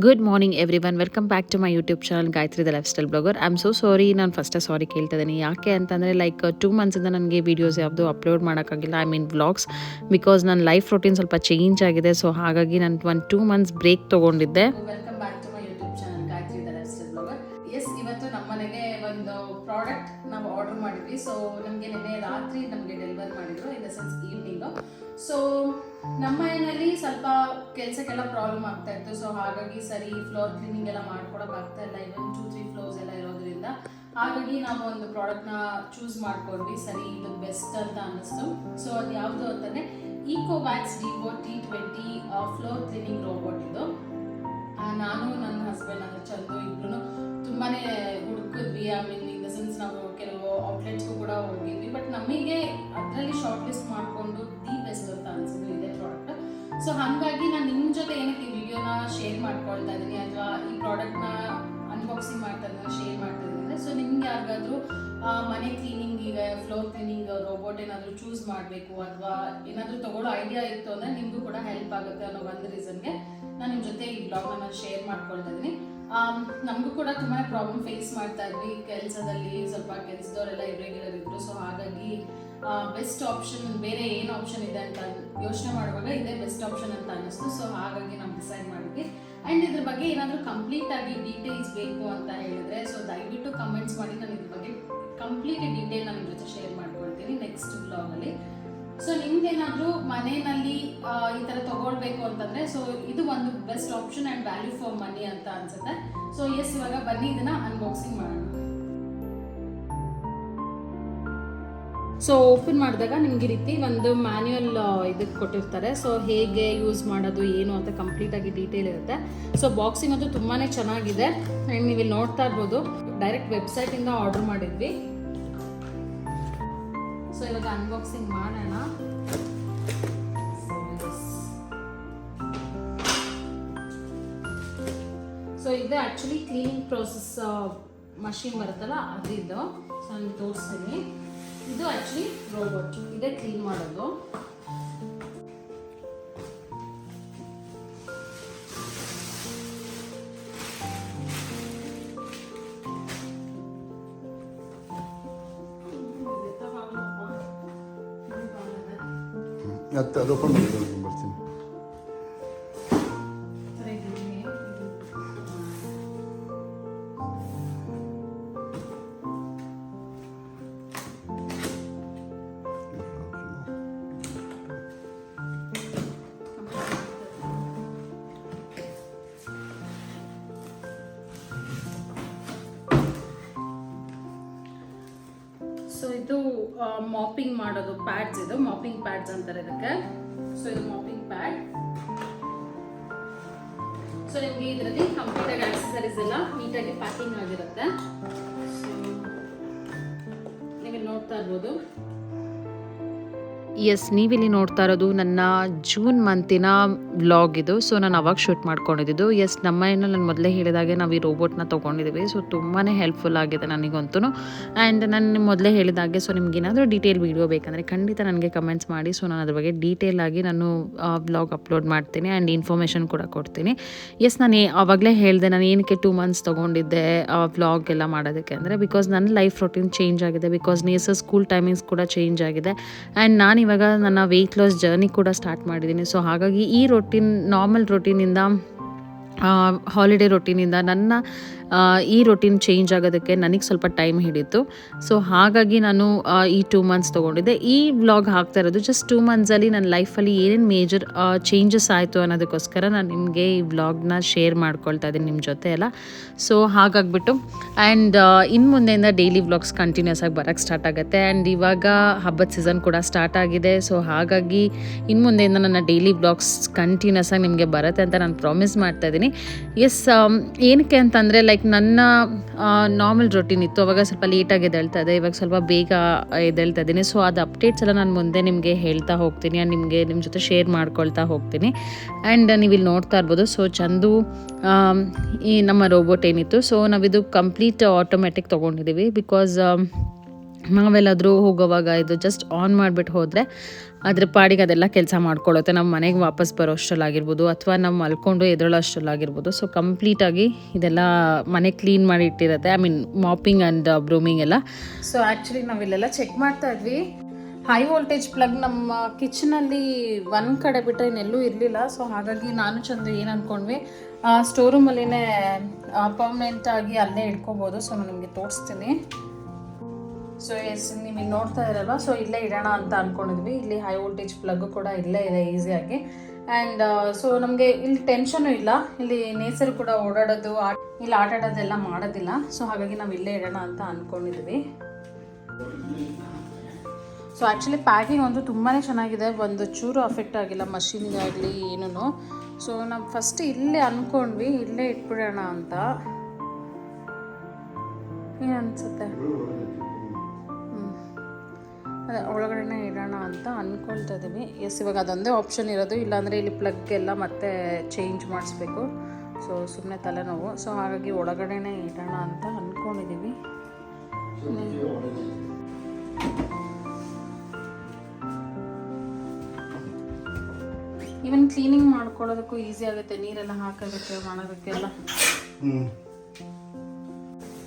Good morning everyone, welcome back to my YouTube channel Gayatri the lifestyle blogger. I am so sorry, ನಾನು ಫಸ್ಟೇ ಸಾರಿ ಕೇಳ್ತಾ ಇದ್ದೀನಿ. ಯಾಕೆ ಅಂತಂದರೆ ಲೈಕ್ 2 ಮಂತ್ಸಿಂದ ನನಗೆ ವೀಡಿಯೋಸ್ ಯಾವುದು ಅಪ್ಲೋಡ್ ಮಾಡೋಕ್ಕಾಗಿಲ್ಲ. ಐ ಮೀನ್ ವ್ಲಾಗ್ಸ್, ಬಿಕಾಸ್ ನನ್ನ ಲೈಫ್ ರೂಟೀನ್ ಸ್ವಲ್ಪ ಚೇಂಜ್ ಆಗಿದೆ. ಸೊ ಹಾಗಾಗಿ ನಾನು 2 ಮಂತ್ಸ್ ಬ್ರೇಕ್ ತೊಗೊಂಡಿದ್ದೆ. Welcome back to my YouTube channel Gayatri the lifestyle blogger. Yes, ಇವತ್ತು ನಮ್ಮ ಮನೆಗೆ ಒಂದು ಪ್ರಾಡಕ್ಟ್ ನಾವು ಆರ್ಡರ್ ಮಾಡಿದ್ವಿ. ಸೊ ನಮಗೆ ನಿನ್ನೆ ರಾತ್ರಿ ನಮಗೆ ಡೆಲಿವರ್ ಮಾಡಿದ್ರು, ಇನ್ ದ ಸೆನ್ಸ್ ಈವ್ನಿಂಗು. ಸೊ ನಮ್ಮ ಮನೆಯಲ್ಲಿ ಸ್ವಲ್ಪ ಕೆಲಸಕ್ಕೆಲ್ಲ ಪ್ರಾಬ್ಲಮ್ ಆಗ್ತಾ ಇತ್ತು. ಸೊ ಹಾಗಾಗಿ ಸರಿ ಫ್ಲೋರ್ ಕ್ಲೀನಿಂಗ್ ಎಲ್ಲ ಮಾಡ್ಕೊಡೋಕೆ ಆಗ್ತಾ ಇಲ್ಲ, ಇವನ್ 2-3 ಫ್ಲೋರ್ಸ್ ಎಲ್ಲ ಇರೋದ್ರಿಂದ. ಹಾಗಾಗಿ ನಾವು ಒಂದು ಪ್ರಾಡಕ್ಟ್ನ ಚೂಸ್ ಮಾಡ್ಕೊಂಡ್ವಿ. ಸರಿ, ಇದು ಬೆಸ್ಟ್ ಅಂತ ಅನ್ನಿಸ್ತು. ಸೊ ಅದು ಯಾವುದು ಅಂತಂದರೆ ಈಕೋವ್ಯಾಕ್ಸ್ ಡಿವೋ T20 ಫ್ಲೋರ್ ಕ್ಲೀನಿಂಗ್ ರೋಬೋಟ್. ಇದು ನಾನು ನನ್ನ ಹಸ್ಬೆಂಡ್ ಅಂದರೆ ಚಂದು ಇಬ್ರು ತುಂಬಾ ಹುಡುಕಿದ್ವಿ. I mean in the sense ನಾವು ಕೆಲವು ಔಟ್ಲೆಟ್ಸ್ಗೂ ಕೂಡ ಹೋಗಿದ್ವಿ, ಬಟ್ ನಮಗೆ ಅದರಲ್ಲಿ ಶಾರ್ಟ್ ಲಿಸ್ಟ್ ಮಾಡಿಕೊಂಡು ದಿ ಬೆಸ್ಟ್ ಅಂತ ಅನಿಸಿದ್ದು ಇದೇ ಪ್ರಾಡಕ್ಟ್. ಸೊ ಹಾಗಾಗಿ ನಾನು ನಿಮ್ಮ ಜೊತೆ ಏನಕ್ಕೆ ಈ ವಿಡಿಯೋನ ಶೇರ್ ಮಾಡ್ಕೊಳ್ತಾ ಇದ್ದೀನಿ ಅಥವಾ ಈ ಪ್ರಾಡಕ್ಟ್ನ ಅನ್ಬಾಕ್ಸಿಂಗ್ ಮಾಡ್ತಾ ಇದ್ದೀನಿ, ಶೇರ್ ಮಾಡ್ತಾ ಇದ್ದೀನಿ ಅಂದರೆ, ಸೊ ನಿಮ್ಗೆ ಯಾರಿಗಾದರೂ ಮನೆ ಕ್ಲೀನಿಂಗಿಗೆ ಫ್ಲೋರ್ ಕ್ಲೀನಿಂಗ್ ರೋಬೋಟ್ ಏನಾದರೂ ಚೂಸ್ ಮಾಡಬೇಕು ಅಥವಾ ಏನಾದರೂ ತಗೊಳ್ಳೋ ಐಡಿಯಾ ಇತ್ತು ಅಂದರೆ ನಿಮಗೂ ಕೂಡ ಹೆಲ್ಪ್ ಆಗುತ್ತೆ ಅನ್ನೋ ಒಂದು ರೀಸನ್ಗೆ ನಾನು ನಿಮ್ಮ ಜೊತೆ ಈ ಬ್ಲಾಗ್ನ ನಾನು ಶೇರ್ ಮಾಡ್ಕೊಳ್ತಾ ಇದ್ದೀನಿ. ನಮಗೂ ಕೂಡ ತುಂಬಾ ಪ್ರಾಬ್ಲಮ್ ಫೇಸ್ ಮಾಡ್ತಾ ಇದ್ವಿ ಕೆಲಸದಲ್ಲಿ. ಸ್ವಲ್ಪ ಕೆಲಸದವರೆಲ್ಲ ಇರ್ರೆಗ್ಯುಲರ್ ಇದ್ರು. ಸೊ ಹಾಗಾಗಿ ಬೆಸ್ಟ್ ಆಪ್ಷನ್ ಬೇರೆ ಏನು ಆಪ್ಷನ್ ಇದೆ ಅಂತ ಯೋಚನೆ ಮಾಡುವಾಗ ಇದೇ ಬೆಸ್ಟ್ ಆಪ್ಷನ್ ಅಂತ ಅನ್ನಿಸ್ತು. ಸೊ ಹಾಗಾಗಿ ನಾವು ಡಿಸೈಡ್ ಮಾಡಿದ್ವಿ. ಆ್ಯಂಡ್ ಇದ್ರ ಬಗ್ಗೆ ಏನಾದರೂ ಕಂಪ್ಲೀಟ್ ಆಗಿ ಡೀಟೇಲ್ಸ್ ಬೇಕು ಅಂತ ಹೇಳಿದ್ರೆ ಸೊ ದಯವಿಟ್ಟು ಕಮೆಂಟ್ಸ್ ಮಾಡಿ. ನಾನು ಇದ್ರ ಬಗ್ಗೆ ಕಂಪ್ಲೀಟ್ ಡೀಟೇಲ್ ನಾನು ನಿಮ್ಮ ಜೊತೆ ಶೇರ್ ಮಾಡ್ಕೊಳ್ತೀನಿ ನೆಕ್ಸ್ಟ್ ಬ್ಲಾಗಲ್ಲಿ. ಸೊ ನಿಮ್ಗೇನಾದರೂ ಮನೆಯಲ್ಲಿ ಈ ಥರ ತಗೊಳ್ಬೇಕು ಅಂತಂದರೆ ಸೊ ಇದು ಒಂದು best option and value for money ಅಂತ ಅನ್ಸುತ್ತೆ. ಸೊ ಎಸ್, ಇವಾಗ ಬನ್ನಿ ಇದನ್ನ ಅನ್ಬಾಕ್ಸಿಂಗ್ ಮಾಡೋಣ. ಸೊ ಓಪನ್ ಮಾಡಿದಾಗ ನಿಮ್ಗೆ ಈ ರೀತಿ ಒಂದು ಮ್ಯಾನ್ಯುಯಲ್ ಇದಕ್ಕೆ ಕೊಟ್ಟಿರ್ತಾರೆ. ಸೊ ಹೇಗೆ ಯೂಸ್ ಮಾಡೋದು ಏನು ಅಂತ ಕಂಪ್ಲೀಟಾಗಿ ಡೀಟೇಲ್ ಇರುತ್ತೆ. ಸೊ ಬಾಕ್ಸಿಂಗ್ ಅದು ತುಂಬಾ ಚೆನ್ನಾಗಿದೆ. ಆ್ಯಂಡ್ ನೀವು ಇಲ್ಲಿ ನೋಡ್ತಾ ಇರ್ಬೋದು, ಡೈರೆಕ್ಟ್ ವೆಬ್ಸೈಟಿಂದ ಆರ್ಡರ್ ಮಾಡಿದ್ವಿ. ಸೊ ಇವಾಗ ಅನ್ಬಾಕ್ಸಿಂಗ್ ಮಾಡೋಣ. ಸೊ ಇದು ಆ್ಯಕ್ಚುಲಿ ಕ್ಲೀನಿಂಗ್ ಪ್ರೋಸೆಸ್ ಮಷಿನ್ ಬರುತ್ತಲ್ಲ ಅದಿದ್ದು. ಸೊ ನಾನು ತೋರಿಸ್ತೀನಿ. ಇದು ಆ್ಯಕ್ಚುಲಿ ರೋಬೋಟ್, ಇದೇ ಕ್ಲೀನ್ ಮಾಡೋದು. ಅದು ಓಪನ್ ಮಾಡಿ ಬರ್ತೀನಿ. ಸೊ ಇದು ಮಾಪಿಂಗ್ ಮಾಡೋದು ಪ್ಯಾಡ್ಸ್, ಇದು ಮಾಪಿಂಗ್ ಪ್ಯಾಡ್ಸ್ ಅಂತಾರೆ ಇದಕ್ಕೆ. ಸೊ ಇದು ಮಾಪಿಂಗ್ ಪ್ಯಾಡ್. ಸೊ ನಿಮಗೆ ಇದರಲ್ಲಿ ಕಂಪ್ಲೀಟ್ ಆಗಿ ಆಕ್ಸೆಸರೀಸ್ ಎಲ್ಲ ನೀಟಾಗಿ ಪ್ಯಾಕಿಂಗ್ ಆಗಿರುತ್ತೆ. ಸೊ ನೀವು ನೋಡ್ತಾ ಇರ್ಬೋದು. ಎಸ್, ನೀವಿಲ್ಲಿ ನೋಡ್ತಾ ಇರೋದು ನನ್ನ ಜೂನ್ ಮಂತಿನ ವ್ಲಾಗ್ ಇದು. ಸೊ ನಾನು ಅವಾಗ ಶೂಟ್ ಮಾಡ್ಕೊಂಡಿದ್ದು. ಎಸ್, ನಮ್ಮ ಮನೆಯಲ್ಲಿ ನಾನು ಮೊದಲೇ ಹೇಳಿದಾಗೆ ನಾವು ಈ ರೋಬೋಟ್ನ ತೊಗೊಂಡಿದ್ದೀವಿ. ಸೊ ತುಂಬಾ ಹೆಲ್ಪ್ಫುಲ್ ಆಗಿದೆ ನನಗಂತೂ. ಆ್ಯಂಡ್ ನಾನು ಮೊದಲೇ ಹೇಳಿದಾಗೆ ಸೊ ನಿಮ್ಗೆ ಏನಾದರೂ ಡೀಟೇಲ್ ವೀಡಿಯೋ ಬೇಕಂದರೆ ಖಂಡಿತ ನನಗೆ ಕಮೆಂಟ್ಸ್ ಮಾಡಿ. ಸೊ ನಾನು ಅದ್ರ ಬಗ್ಗೆ ಡೀಟೇಲ್ ಆಗಿ ನಾನು ವ್ಲಾಗ್ ಅಪ್ಲೋಡ್ ಮಾಡ್ತೀನಿ ಆ್ಯಂಡ್ ಇನ್ಫಾರ್ಮೇಷನ್ ಕೂಡ ಕೊಡ್ತೀನಿ. ಎಸ್, ನಾನು ಆವಾಗಲೇ ಹೇಳಿದೆ ನಾನು ಏನಕ್ಕೆ 2 ಮಂತ್ಸ್ ತೊಗೊಂಡಿದ್ದೆ ವ್ಲಾಗ್ ಎಲ್ಲ ಮಾಡೋದಕ್ಕೆ ಅಂದರೆ ಬಿಕಾಸ್ ನನ್ನ ಲೈಫ್ ರೂಟೀನ್ ಚೇಂಜ್ ಆಗಿದೆ. ಬಿಕಾಸ್ ನೇಸರ್ ಸ್ಕೂಲ್ ಟೈಮಿಂಗ್ಸ್ ಕೂಡ ಚೇಂಜ್ ಆಗಿದೆ. ಆ್ಯಂಡ್ ನಾನು ಇವಾಗ ನನ್ನ ವೆಯ್ಟ್ ಲಾಸ್ ಜರ್ನಿ ಕೂಡ ಸ್ಟಾರ್ಟ್ ಮಾಡಿದ್ದೀನಿ. ಸೊ ಹಾಗಾಗಿ ಈ ರೊಟೀನ್, ನಾರ್ಮಲ್ ರೊಟೀನಿಂದ ಹಾಲಿಡೇ ರೊಟೀನಿಂದ ನನ್ನ ಈ ರೊಟೀನ್ ಚೇಂಜ್ ಆಗೋದಕ್ಕೆ ನನಗೆ ಸ್ವಲ್ಪ ಟೈಮ್ ಹಿಡಿತು. ಸೊ ಹಾಗಾಗಿ ನಾನು ಈ 2 ಮಂತ್ಸ್ ತೊಗೊಂಡಿದ್ದೆ. ಈ ವ್ಲಾಗ್ ಹಾಕ್ತಾ ಇರೋದು ಜಸ್ಟ್ 2 ಮಂತ್ಸಲ್ಲಿ ನನ್ನ ಲೈಫಲ್ಲಿ ಏನೇನು ಮೇಜರ್ ಚೇಂಜಸ್ ಆಯಿತು ಅನ್ನೋದಕ್ಕೋಸ್ಕರ ನಾನು ನಿಮಗೆ ಈ ವ್ಲಾಗ್ನ ಶೇರ್ ಮಾಡ್ಕೊಳ್ತಾ ಇದ್ದೀನಿ ನಿಮ್ಮ ಜೊತೆ ಎಲ್ಲ. ಸೊ ಹಾಗಾಗ್ಬಿಟ್ಟು ಆ್ಯಂಡ್ ಇನ್ನು ಮುಂದೆಯಿಂದ ಡೈಲಿ ವ್ಲಾಗ್ಸ್ ಕಂಟಿನ್ಯೂಸ್ ಆಗಿ ಬರೋಕ್ಕೆ ಸ್ಟಾರ್ಟ್ ಆಗುತ್ತೆ. ಆ್ಯಂಡ್ ಇವಾಗ ಹಬ್ಬದ ಸೀಸನ್ ಕೂಡ ಸ್ಟಾರ್ಟ್ ಆಗಿದೆ. ಸೊ ಹಾಗಾಗಿ ಇನ್ನು ಮುಂದೆಯಿಂದ ನನ್ನ ಡೈಲಿ ವ್ಲಾಗ್ಸ್ ಕಂಟಿನ್ಯೂಸ್ ಆಗಿ ನಿಮಗೆ ಬರುತ್ತೆ ಅಂತ ನಾನು ಪ್ರಾಮಿಸ್ ಮಾಡ್ತಾ ಇದ್ದೀನಿ. ಎಸ್, ಏನಕ್ಕೆ ಅಂತಂದರೆ ಲೈಕ್ ನನ್ನ ನಾರ್ಮಲ್ ರೊಟೀನ್ ಇತ್ತು, ಅವಾಗ ಸ್ವಲ್ಪ ಲೇಟಾಗಿ ಎದ್ದೇಳ್ತಾ ಇದೆ, ಇವಾಗ ಸ್ವಲ್ಪ ಬೇಗ ಎದ್ದೇಳ್ತಾ ಇದ್ದೀನಿ. ಸೊ ಅದು ಅಪ್ಡೇಟ್ಸ್ ಎಲ್ಲ ನಾನು ಮುಂದೆ ನಿಮಗೆ ಹೇಳ್ತಾ ಹೋಗ್ತೀನಿ ಆ್ಯಂಡ್ ನಿಮ್ಮ ಜೊತೆ ಶೇರ್ ಮಾಡ್ಕೊಳ್ತಾ ಹೋಗ್ತೀನಿ. ಆ್ಯಂಡ್ ನೀವು ಇಲ್ಲಿ ನೋಡ್ತಾ ಇರ್ಬೋದು. ಸೊ ಚಂದು ಈ ನಮ್ಮ ರೋಬೋಟ್ ಏನಿತ್ತು, ಸೊ ನಾವಿದು ಕಂಪ್ಲೀಟ್ ಆಟೋಮೆಟಿಕ್ ತೊಗೊಂಡಿದ್ದೀವಿ. ಬಿಕಾಸ್ ನಾವೆಲ್ಲಾದರೂ ಹೋಗೋವಾಗ ಇದು ಜಸ್ಟ್ ಆನ್ ಮಾಡಿಬಿಟ್ಟು ಹೋದರೆ ಅದ್ರ ಪಾಡಿಗೆ ಅದೆಲ್ಲ ಕೆಲಸ ಮಾಡ್ಕೊಳ್ಳುತ್ತೆ. ನಮ್ಮ ಮನೆಗೆ ವಾಪಸ್ ಬರೋ ಅಷ್ಟರಲ್ಲಾಗಿರ್ಬೋದು ಅಥವಾ ನಾವು ಮಲ್ಕೊಂಡು ಎದ್ದೇಳೋ ಅಷ್ಟರಲ್ಲಾಗಿರ್ಬೋದು. ಸೊ ಕಂಪ್ಲೀಟಾಗಿ ಇದೆಲ್ಲ ಮನೆ ಕ್ಲೀನ್ ಮಾಡಿ ಇಟ್ಟಿರುತ್ತೆ. ಐ ಮೀನ್ ಮಾಪಿಂಗ್ ಆ್ಯಂಡ್ ಬ್ರೂಮಿಂಗ್ ಎಲ್ಲ. ಸೊ ಆ್ಯಕ್ಚುಲಿ ನಾವಿಲ್ಲೆಲ್ಲ ಚೆಕ್ ಮಾಡ್ತಾ ಇದ್ವಿ. ಹೈ ವೋಲ್ಟೇಜ್ ಪ್ಲಗ್ ನಮ್ಮ ಕಿಚನಲ್ಲಿ ಒಂದು ಕಡೆ ಬಿಟ್ಟರೆ ಇನ್ನೆಲ್ಲೂ ಇರಲಿಲ್ಲ. ಸೊ ಹಾಗಾಗಿ ನಾನು ಚಂದ್ರ ಏನು ಅಂದ್ಕೊಂಡ್ವಿ, ಸ್ಟೋರ್ ರೂಮಲ್ಲಿನೇ ಪರ್ಮನೆಂಟಾಗಿ ಅಲ್ಲೇ ಇಟ್ಕೋಬೋದು. ಸೊ ನಾನು ನಿಮಗೆ ತೋರಿಸ್ತೀನಿ. ಸೊ ಎಸ್, ನೀವು ಇಲ್ಲಿ ನೋಡ್ತಾ ಇರಲ್ವ, ಸೊ ಇಲ್ಲೇ ಇಡೋಣ ಅಂತ ಅಂದ್ಕೊಂಡಿದ್ವಿ. ಇಲ್ಲಿ ಹೈ ವೋಲ್ಟೇಜ್ ಪ್ಲಗ್ ಕೂಡ ಇಲ್ಲೇ ಇದೆ ಈಸಿಯಾಗಿ. ಆ್ಯಂಡ್ ಸೊ ನಮಗೆ ಇಲ್ಲಿ ಟೆನ್ಷನು ಇಲ್ಲ. ಇಲ್ಲಿ ನೇಸರು ಕೂಡ ಓಡಾಡೋದು, ಇಲ್ಲಿ ಆಟ ಆಡೋದೆಲ್ಲ ಮಾಡೋದಿಲ್ಲ. ಸೊ ಹಾಗಾಗಿ ನಾವು ಇಲ್ಲೇ ಇಡೋಣ ಅಂತ ಅಂದ್ಕೊಂಡಿದ್ವಿ. ಸೊ ಆ್ಯಕ್ಚುಲಿ ಪ್ಯಾಕಿಂಗ್ ಒಂದು ತುಂಬಾ ಚೆನ್ನಾಗಿದೆ, ಒಂದು ಚೂರು ಅಫೆಕ್ಟ್ ಆಗಿಲ್ಲ ಮಷಿನ್ಗೆ ಆಗಲಿ ಏನೂ. ಸೊ ನಾವು ಫಸ್ಟ್ ಇಲ್ಲೇ ಅಂದ್ಕೊಂಡ್ವಿ, ಇಲ್ಲೇ ಇಟ್ಬಿಡೋಣ ಅಂತ. ಏನು ಅನಿಸುತ್ತೆ? ಅದೇ ಒಳಗಡೆನೇ ಇಡೋಣ ಅಂತ ಅಂದ್ಕೊಳ್ತಾ ಇದ್ದೀವಿ. ಎಸ್, ಇವಾಗ ಅದೊಂದೇ ಆಪ್ಷನ್ ಇರೋದು, ಇಲ್ಲಾಂದರೆ ಇಲ್ಲಿ ಪ್ಲಗ್ ಎಲ್ಲ ಮತ್ತೆ ಚೇಂಜ್ ಮಾಡಿಸ್ಬೇಕು. ಸೊ ಸುಮ್ಮನೆ ತಲೆನೋವು. ಸೊ ಹಾಗಾಗಿ ಒಳಗಡೆನೇ ಇಡೋಣ ಅಂತ ಅಂದ್ಕೊಂಡಿದ್ದೀವಿ. ಈವನ್ ಕ್ಲೀನಿಂಗ್ ಮಾಡ್ಕೊಳ್ಳೋದಕ್ಕೂ ಈಸಿ ಆಗುತ್ತೆ, ನೀರೆಲ್ಲ ಹಾಕೋದಕ್ಕೆ ಮಾಡೋದಕ್ಕೆಲ್ಲ.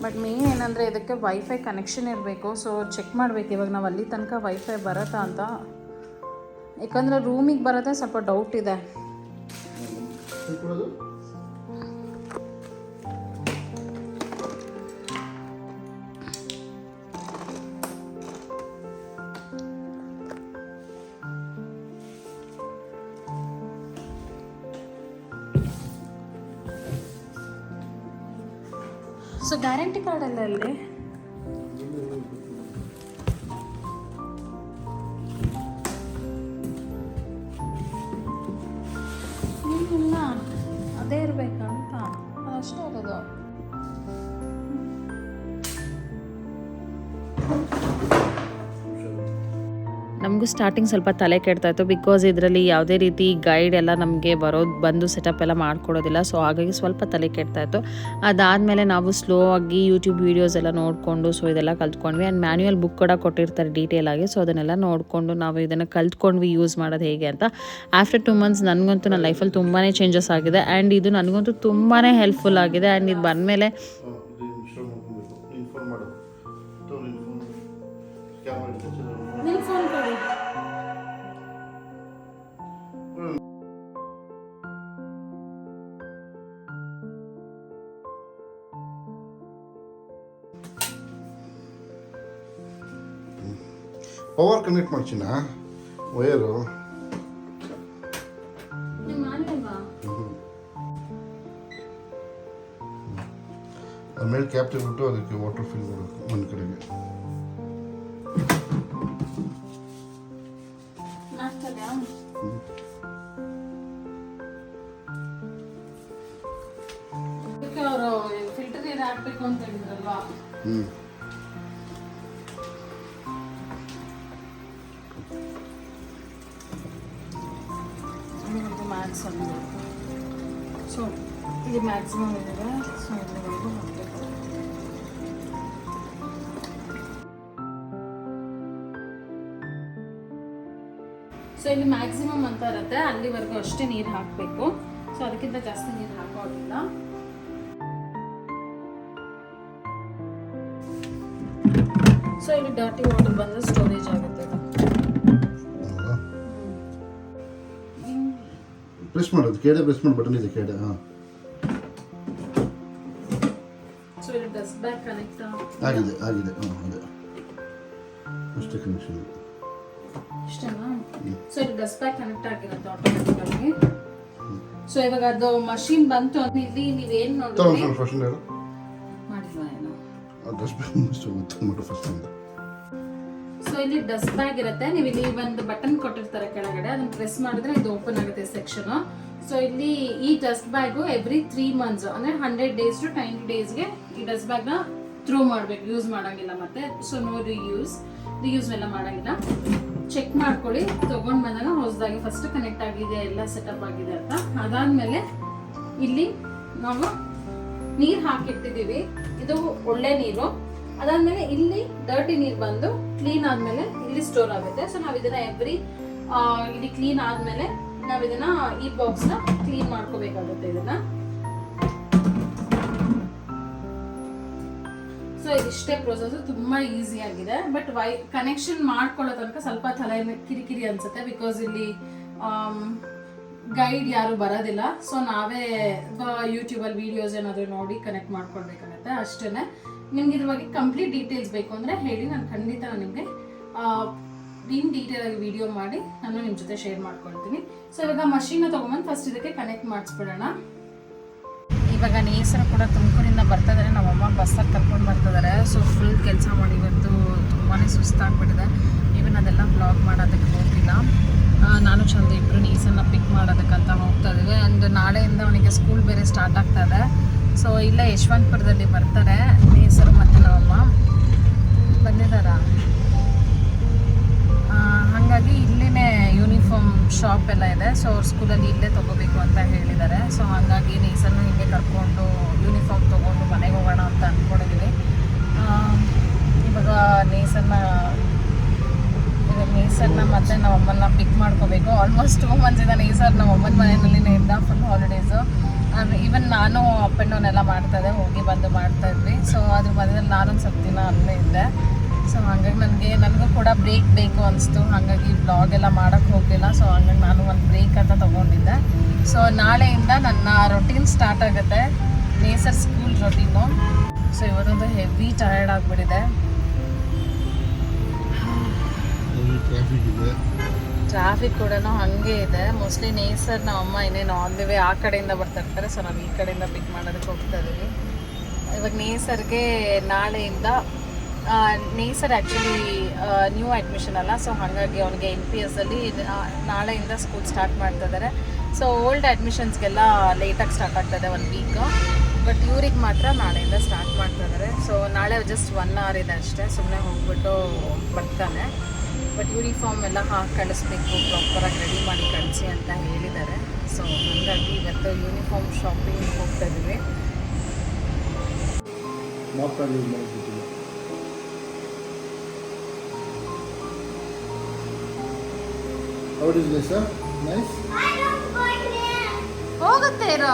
ಬಟ್ ಮೇನ್ ಏನಂದರೆ ಇದಕ್ಕೆ ವೈಫೈ ಕನೆಕ್ಷನ್ ಇರಬೇಕು. ಸೊ ಚೆಕ್ ಮಾಡಬೇಕು ಇವಾಗ ನಾವು ಅಲ್ಲಿ ತನಕ ವೈಫೈ ಬರುತ್ತಾ ಅಂತ. ಯಾಕಂದರೆ ರೂಮಿಗೆ ಬರೋದೇ ಸ್ವಲ್ಪ ಡೌಟ್ ಇದೆ. ಸೊ ಗ್ಯಾರಂಟಿ ಕಾರ್ಡ್ ಎಲ್ಲ ಅಲ್ಲಿ ಇಲ್ಲ, ಅದೇ ಇರಬೇಕಂತ ಅದಷ್ಟೇ ಇರೋದು. ನಮಗೂ ಸ್ಟಾರ್ಟಿಂಗ್ ಸ್ವಲ್ಪ ತಲೆ ಕೆಡ್ತಾಯಿತ್ತು, ಬಿಕಾಸ್ ಇದರಲ್ಲಿ ಯಾವುದೇ ರೀತಿ ಗೈಡ್ ಎಲ್ಲ ನಮಗೆ ಬಂದು ಸೆಟಪ್ ಎಲ್ಲ ಮಾಡ್ಕೊಡೋದಿಲ್ಲ. ಸೊ ಹಾಗಾಗಿ ಸ್ವಲ್ಪ ತಲೆ ಕೆಡ್ತಾಯಿತ್ತು. ಅದಾದಮೇಲೆ ನಾವು ಸ್ಲೋ ಆಗಿ ಯೂಟ್ಯೂಬ್ ವೀಡಿಯೋಸ್ ಎಲ್ಲ ನೋಡಿಕೊಂಡು ಸೊ ಇದೆಲ್ಲ ಕಲ್ತ್ಕೊಂಡ್ವಿ. ಆ್ಯಂಡ್ ಮ್ಯಾನ್ಯುಯಲ್ ಬುಕ್ ಕೂಡ ಕೊಟ್ಟಿರ್ತಾರೆ ಡೀಟೇಲ್ ಆಗಿ. ಸೊ ಅದನ್ನೆಲ್ಲ ನೋಡಿಕೊಂಡು ನಾವು ಇದನ್ನು ಕಲ್ತ್ಕೊಂಡ್ವಿ ಯೂಸ್ ಮಾಡೋದು ಹೇಗೆ ಅಂತ. ಆಫ್ಟರ್ 2 months ನನಗಂತೂ ನನ್ನ ಲೈಫಲ್ಲಿ ತುಂಬಾ ಚೇಂಜಸ್ ಆಗಿದೆ. ಆ್ಯಂಡ್ ಇದು ನನಗಂತೂ ತುಂಬಾ ಹೆಲ್ಪ್ಫುಲ್ ಆಗಿದೆ. ಆ್ಯಂಡ್ ಇದು ಬಂದಮೇಲೆ ಪವರ್ ಕನೆಕ್ಟ್ ಮಾಡ್ತೀನ ವಯರು. ಆಮೇಲೆ ಕ್ಯಾಪ್ ತೆಗೆದ್ಬಿಟ್ಟು ಅದಕ್ಕೆ ವಾಟರ್ ಫಿಲ್ ಮಾಡಬೇಕು ಒಂದು ಕಡೆಗೆ. ಅವರು ಫಿಲ್ಟರ್ ನೀರು ಹಾಕ್ಬೇಕು ಅಂತ ಹೇಳಿದ್ರಲ್ವಾ. ಸೊ ಇದು ಮ್ಯಾಕ್ಸಿಮಮ್ ಇದೆ. ಸೊ ಇಲ್ಲಿವರೆಗೂ ಹಾಕಬೇಕು. ಸೊ ಇಲ್ಲಿ ಮ್ಯಾಕ್ಸಿಮಮ್ ಅಂತ ಇರುತ್ತೆ, ಅಲ್ಲಿವರೆಗೂ ಅಷ್ಟೇ ನೀರು ಹಾಕಬೇಕು. ಸೊ ಅದಕ್ಕಿಂತ ಜಾಸ್ತಿ ನೀರು ಹಾಕೋದಿಲ್ಲ. ಸೊ ಇಲ್ಲಿ ಡರ್ಟಿ ವಾಟರ್ ಬಂದು ಸ್ಟೋರೇಜ್ ಆಗುತ್ತೆ. ಪ್ರೆಸ್ ಮಾಡೋದು ಕೆಳಗೆ, ಪ್ರೆಸ್ ಮಾಡಿ ಬಟನ್ ಇದೆ ಕೆಳಗೆ. ಹಾಂ, ಸೊ ಇಲ್ಲಿ ಡಸ್ಟ್ ಬ್ಯಾಗ್ ಕನೆಕ್ಟ್ ಆಗಿದೆ. ಹಾಂ, ಅದೇ ಅಷ್ಟೇ ಕನೆಕ್ಷನ್ ಇಷ್ಟೇನಾ? ಸೊ ಇಲ್ಲಿ ಡಸ್ಟ್ ಬ್ಯಾಗ್ ಕನೆಕ್ಟ್ ಆಗಿರುತ್ತೆ ಆಟೋಮೆಟಿಕ್ ಆಗಿ. ಸೊ ಇವಾಗ ಅದು ಮಷೀನ್ ಬಂತು ಅಂತ ಇಲ್ಲಿ ನೀವೇನು ನೋಡಿದ್ರಿ ಫಸ್ಟ್ ಮಾಡಿಲ್ವಾ ಏನೋ ಡಸ್ಟ್ ಬ್ಯಾಗ್ ಫಸ್ಟ್. ಸೊ ಇಲ್ಲಿ ಡಸ್ಟ್ ಬ್ಯಾಗ್ ಇರುತ್ತೆ. ನೀವು ಇಲ್ಲಿ ಒಂದು ಬಟನ್ ಕೊಟ್ಟಿರ್ತಾರೆ ಕೆಳಗಡೆ, ಅದನ್ನ ಪ್ರೆಸ್ ಮಾಡಿದ್ರೆ ಇದು ಓಪನ್ ಆಗುತ್ತೆ ಸೆಕ್ಷನ್. ಸೊ ಇಲ್ಲಿ ಈ ಡಸ್ಟ್ ಬ್ಯಾಗು ಎವ್ರಿ 3 months ಅಂದ್ರೆ 100 days to 90 daysಗೆ ಈ ಡಸ್ಟ್ ಬ್ಯಾಗ್ನ ಥ್ರೋ ಮಾಡ್ಬೇಕು, ಯೂಸ್ ಮಾಡಂಗಿಲ್ಲ ಮತ್ತೆ. ಸೊ ನೋ ರಿಯೂಸ್ ಎಲ್ಲ ಮಾಡಂಗಿಲ್ಲ. ಚೆಕ್ ಮಾಡ್ಕೊಳ್ಳಿ ತಗೊಂಡ್ ಬಂದಾಗ ಹೊಸದಾಗಿ ಫಸ್ಟ್ ಕನೆಕ್ಟ್ ಆಗಿದೆ, ಎಲ್ಲ ಸೆಟಪ್ ಆಗಿದೆ ಅಂತ. ಅದಾದ್ಮೇಲೆ ಇಲ್ಲಿ ನಾವು ನೀರು ಹಾಕಿಟ್ಟಿದ್ದೀವಿ. ಇದು ಒಳ್ಳೆ ನೀರು. ಅದಾದ್ಮೇಲೆ ಇಲ್ಲಿ ಡರ್ಟಿ ನೀರು ಬಂದು ಕ್ಲೀನ್ ಆದ್ಮೇಲೆ ಇಲ್ಲಿ ಸ್ಟೋರ್ ಆಗುತ್ತೆ. ಸೊ ನಾವು ಇದನ್ನ ಇಲ್ಲಿ ಕ್ಲೀನ್ ಆದ್ಮೇಲೆ ನಾವ್ ಇದನ್ನ ಈ ಬಾಕ್ಸ್ ನ ಕ್ಲೀನ್ ಮಾಡ್ಕೋಬೇಕಾಗುತ್ತೆ ಇದನ್ನ. ಸೊ ಇದಿಷ್ಟೇ ಪ್ರೊಸೆಸ್, ತುಂಬಾ ಈಸಿ ಆಗಿದೆ. ಬಟ್ ಕನೆಕ್ಷನ್ ಮಾಡ್ಕೊಳ್ಳೋ ತನಕ ಸ್ವಲ್ಪ ತಲೆ ಕಿರಿಕಿರಿ ಅನ್ಸುತ್ತೆ, ಬಿಕಾಸ್ ಇಲ್ಲಿ ಗೈಡ್ ಯಾರು ಬರೋದಿಲ್ಲ. ಸೊ ನಾವೇ ಯೂಟ್ಯೂಬಲ್ಲಿ ವಿಡಿಯೋಸ್ ಏನಾದರೂ ನೋಡಿ ಕನೆಕ್ಟ್ ಮಾಡ್ಕೊಳ್ಬೇಕಾಗತ್ತೆ ಅಷ್ಟೇ. ನಿಮ್ಗೆ ಇದ್ರ ಬಗ್ಗೆ ಕಂಪ್ಲೀಟ್ ಡೀಟೇಲ್ಸ್ ಬೇಕು ಅಂದರೆ ಹೇಳಿ, ನಾನು ಖಂಡಿತ ನಿಮಗೆ ಇನ್ ಡೀಟೇಲ್ ಆಗಿ ವಿಡಿಯೋ ಮಾಡಿ ನಾನು ನಿಮ್ಮ ಜೊತೆ ಶೇರ್ ಮಾಡ್ಕೊಳ್ತೀನಿ. ಸೊ ಇವಾಗ ಮಷೀನ್ನ ತೊಗೊಂಬಂದು ಫಸ್ಟ್ ಇದಕ್ಕೆ ಕನೆಕ್ಟ್ ಮಾಡಿಸ್ಬಿಡೋಣ. ಇವಾಗ ನೇಸರು ಕೂಡ ತುಮಕೂರಿಂದ ಬರ್ತಾ ಇದ್ದಾರೆ, ನಮ್ಮಮ್ಮ ಬಸ್ಸಲ್ಲಿ ಕರ್ಕೊಂಡು ಬರ್ತಿದ್ದಾರೆ. ಸೊ ಫುಲ್ ಕೆಲಸ ಮಾಡಿ ಇವತ್ತು ತುಂಬಾ ಸುಸ್ತಾಗ್ಬಿಟ್ಟಿದೆ. ಈವನ್ ಅದೆಲ್ಲ ವ್ಲಾಗ್ ಮಾಡೋದಕ್ಕೆ ಹೋಗಿಲ್ಲ. ನಾನು ಚಂದ ಇಬ್ಬರು ನೇಸನ್ನ ಪಿಕ್ ಮಾಡೋದಕ್ಕಂತ ಹೋಗ್ತಾ ಇದ್ದೀವಿ. ಆ್ಯಂಡ್ ನಾಳೆಯಿಂದ ಅವನಿಗೆ ಸ್ಕೂಲ್ ಬೇರೆ ಸ್ಟಾರ್ಟ್ ಆಗ್ತಾ ಇದೆ. ಸೊ ಇಲ್ಲೇ ಯಶವಂತಪುರದಲ್ಲಿ ಬರ್ತಾರೆ ನೇಸರು ಮತ್ತು ನಮ್ಮಮ್ಮ ಬಂದಿದ್ದಾರ. ಹಾಗಾಗಿ ಇಲ್ಲೇ ಯೂನಿಫಾರ್ಮ್ ಶಾಪ್ ಎಲ್ಲ ಇದೆ. ಸೊ ಅವ್ರ ಸ್ಕೂಲಲ್ಲಿ ಇಲ್ಲೇ ತೊಗೋಬೇಕು ಅಂತ ಹೇಳಿದ್ದಾರೆ. ಸೊ ಹಾಗಾಗಿ ನೇಸನ್ನು ಹಿಂಗೆ ಕರ್ಕೊಂಡು ಯೂನಿಫಾರ್ಮ್ ತೊಗೊಂಡು ಮನೆಗೆ ಹೋಗೋಣ ಅಂತ ಅಂದ್ಕೊಂಡಿದ್ದೀವಿ. ಇವಾಗ ನೇಸನ್ನ ಮತ್ತೆ ನಮ್ಮಮ್ಮನ್ನ ಪಿಕ್ ಮಾಡ್ಕೋಬೇಕು. ಆಲ್ಮೋಸ್ಟ್ 2 ಮಂತ್ಸಿಂದ ನೇಸರ್ ನಮ್ಮಮ್ಮನ ಮನೆಯಲ್ಲಿನೇ ಇದ್ದ, ಫುಲ್ ಹಾಲಿಡೇಸು. ಈವನ್ ನಾನು ಅಪ್ ಆ್ಯಂಡ್ ಡೌನ್ ಎಲ್ಲ ಮಾಡ್ತಾಯಿದ್ದೆ, ಹೋಗಿ ಬಂದು ಮಾಡ್ತಾಯಿದ್ವಿ. ಸೊ ಅದ್ರ ಮಧ್ಯದಲ್ಲಿ ನಾನೊಂದು ಸ್ವಲ್ಪ ದಿನ ಅಲ್ಲೇ ಇದ್ದೆ. ಸೊ ಹಾಗಾಗಿ ನನಗೂ ಕೂಡ ಬ್ರೇಕ್ ಬೇಕು ಅನಿಸ್ತು. ಹಾಗಾಗಿ ಬ್ಲಾಗ್ ಎಲ್ಲ ಮಾಡೋಕ್ಕೆ ಹೋಗಲಿಲ್ಲ. ಸೊ ಹಾಗಾಗಿ ನಾನು ಒಂದು ಬ್ರೇಕ್ ಅಂತ ತೊಗೊಂಡಿದ್ದೆ. ಸೊ ನಾಳೆಯಿಂದ ನನ್ನ ರೊಟೀನ್ ಸ್ಟಾರ್ಟ್ ಆಗುತ್ತೆ, ನೇಸರ್ ಸ್ಕೂಲ್ ರೊಟೀನು. ಸೊ ಇವತ್ತೊಂದು ಹೆವಿ ಟಯರ್ಡ್ ಆಗಿಬಿಟ್ಟಿದೆ. ಟ್ರಾಫಿಕ್ ಕೂಡ ಹಾಗೆ ಇದೆ. ಮೋಸ್ಟ್ಲಿ ನೇಸರ್ ನಮ್ಮಮ್ಮ ಇನ್ನೇನು ಆನ್ ದಿ ವೇ ಆ ಕಡೆಯಿಂದ ಬರ್ತಾ ಇರ್ತಾರೆ. ಸೊ ನಾವು ಈ ಕಡೆಯಿಂದ ಪಿಕ್ ಮಾಡೋದಕ್ಕೆ ಹೋಗ್ತಾ ಇದ್ದೀವಿ. ಇವಾಗ ನೇಸರ್ಗೆ ನಾಳೆಯಿಂದ ನೇಸರ್ ಆ್ಯಕ್ಚುಲಿ ನ್ಯೂ ಅಡ್ಮಿಷನ್ ಅಲ್ಲ. ಸೊ ಹಾಗಾಗಿ ಅವನಿಗೆ NPS ಅಲ್ಲಿ ನಾಳೆಯಿಂದ ಸ್ಕೂಲ್ ಸ್ಟಾರ್ಟ್ ಮಾಡ್ತಾ ಇದ್ದಾರೆ. ಸೊ ಓಲ್ಡ್ ಅಡ್ಮಿಷನ್ಸ್ಗೆಲ್ಲ ಲೇಟಾಗಿ ಸ್ಟಾರ್ಟ್ ಆಗ್ತಾಯಿದೆ, 1 ವೀಕ್. ಬಟ್ ಇವ್ರಿಗೆ ಮಾತ್ರ ನಾಳೆಯಿಂದ ಸ್ಟಾರ್ಟ್ ಮಾಡ್ತಾ ಇದ್ದಾರೆ. ಸೊ ನಾಳೆ ಜಸ್ಟ್ 1 hour ಇದೆ ಅಷ್ಟೇ, ಸುಮ್ಮನೆ ಹೋಗ್ಬಿಟ್ಟು ಬರ್ತಾನೆ. ಬಟ್ ಯೂನಿಫಾರ್ಮ್ ಎಲ್ಲ ಹಾಕಿ ಕಳಿಸ್ಬೇಕು, ಪ್ರಾಪರಾಗಿ ರೆಡಿ ಮಾಡಿ ಕಳಿಸಿ ಅಂತ ಹೇಳಿದ್ದಾರೆ. ಸೊ ಹಾಗಾಗಿ ಇವತ್ತು ಯೂನಿಫಾರ್ಮ್ ಶಾಪಿಂಗ್ ಹೋಗ್ತಾ ಇದ್ದೀವಿ. How is this, sir? Nice? ಹೋಗುತ್ತೆ ಇರೋ,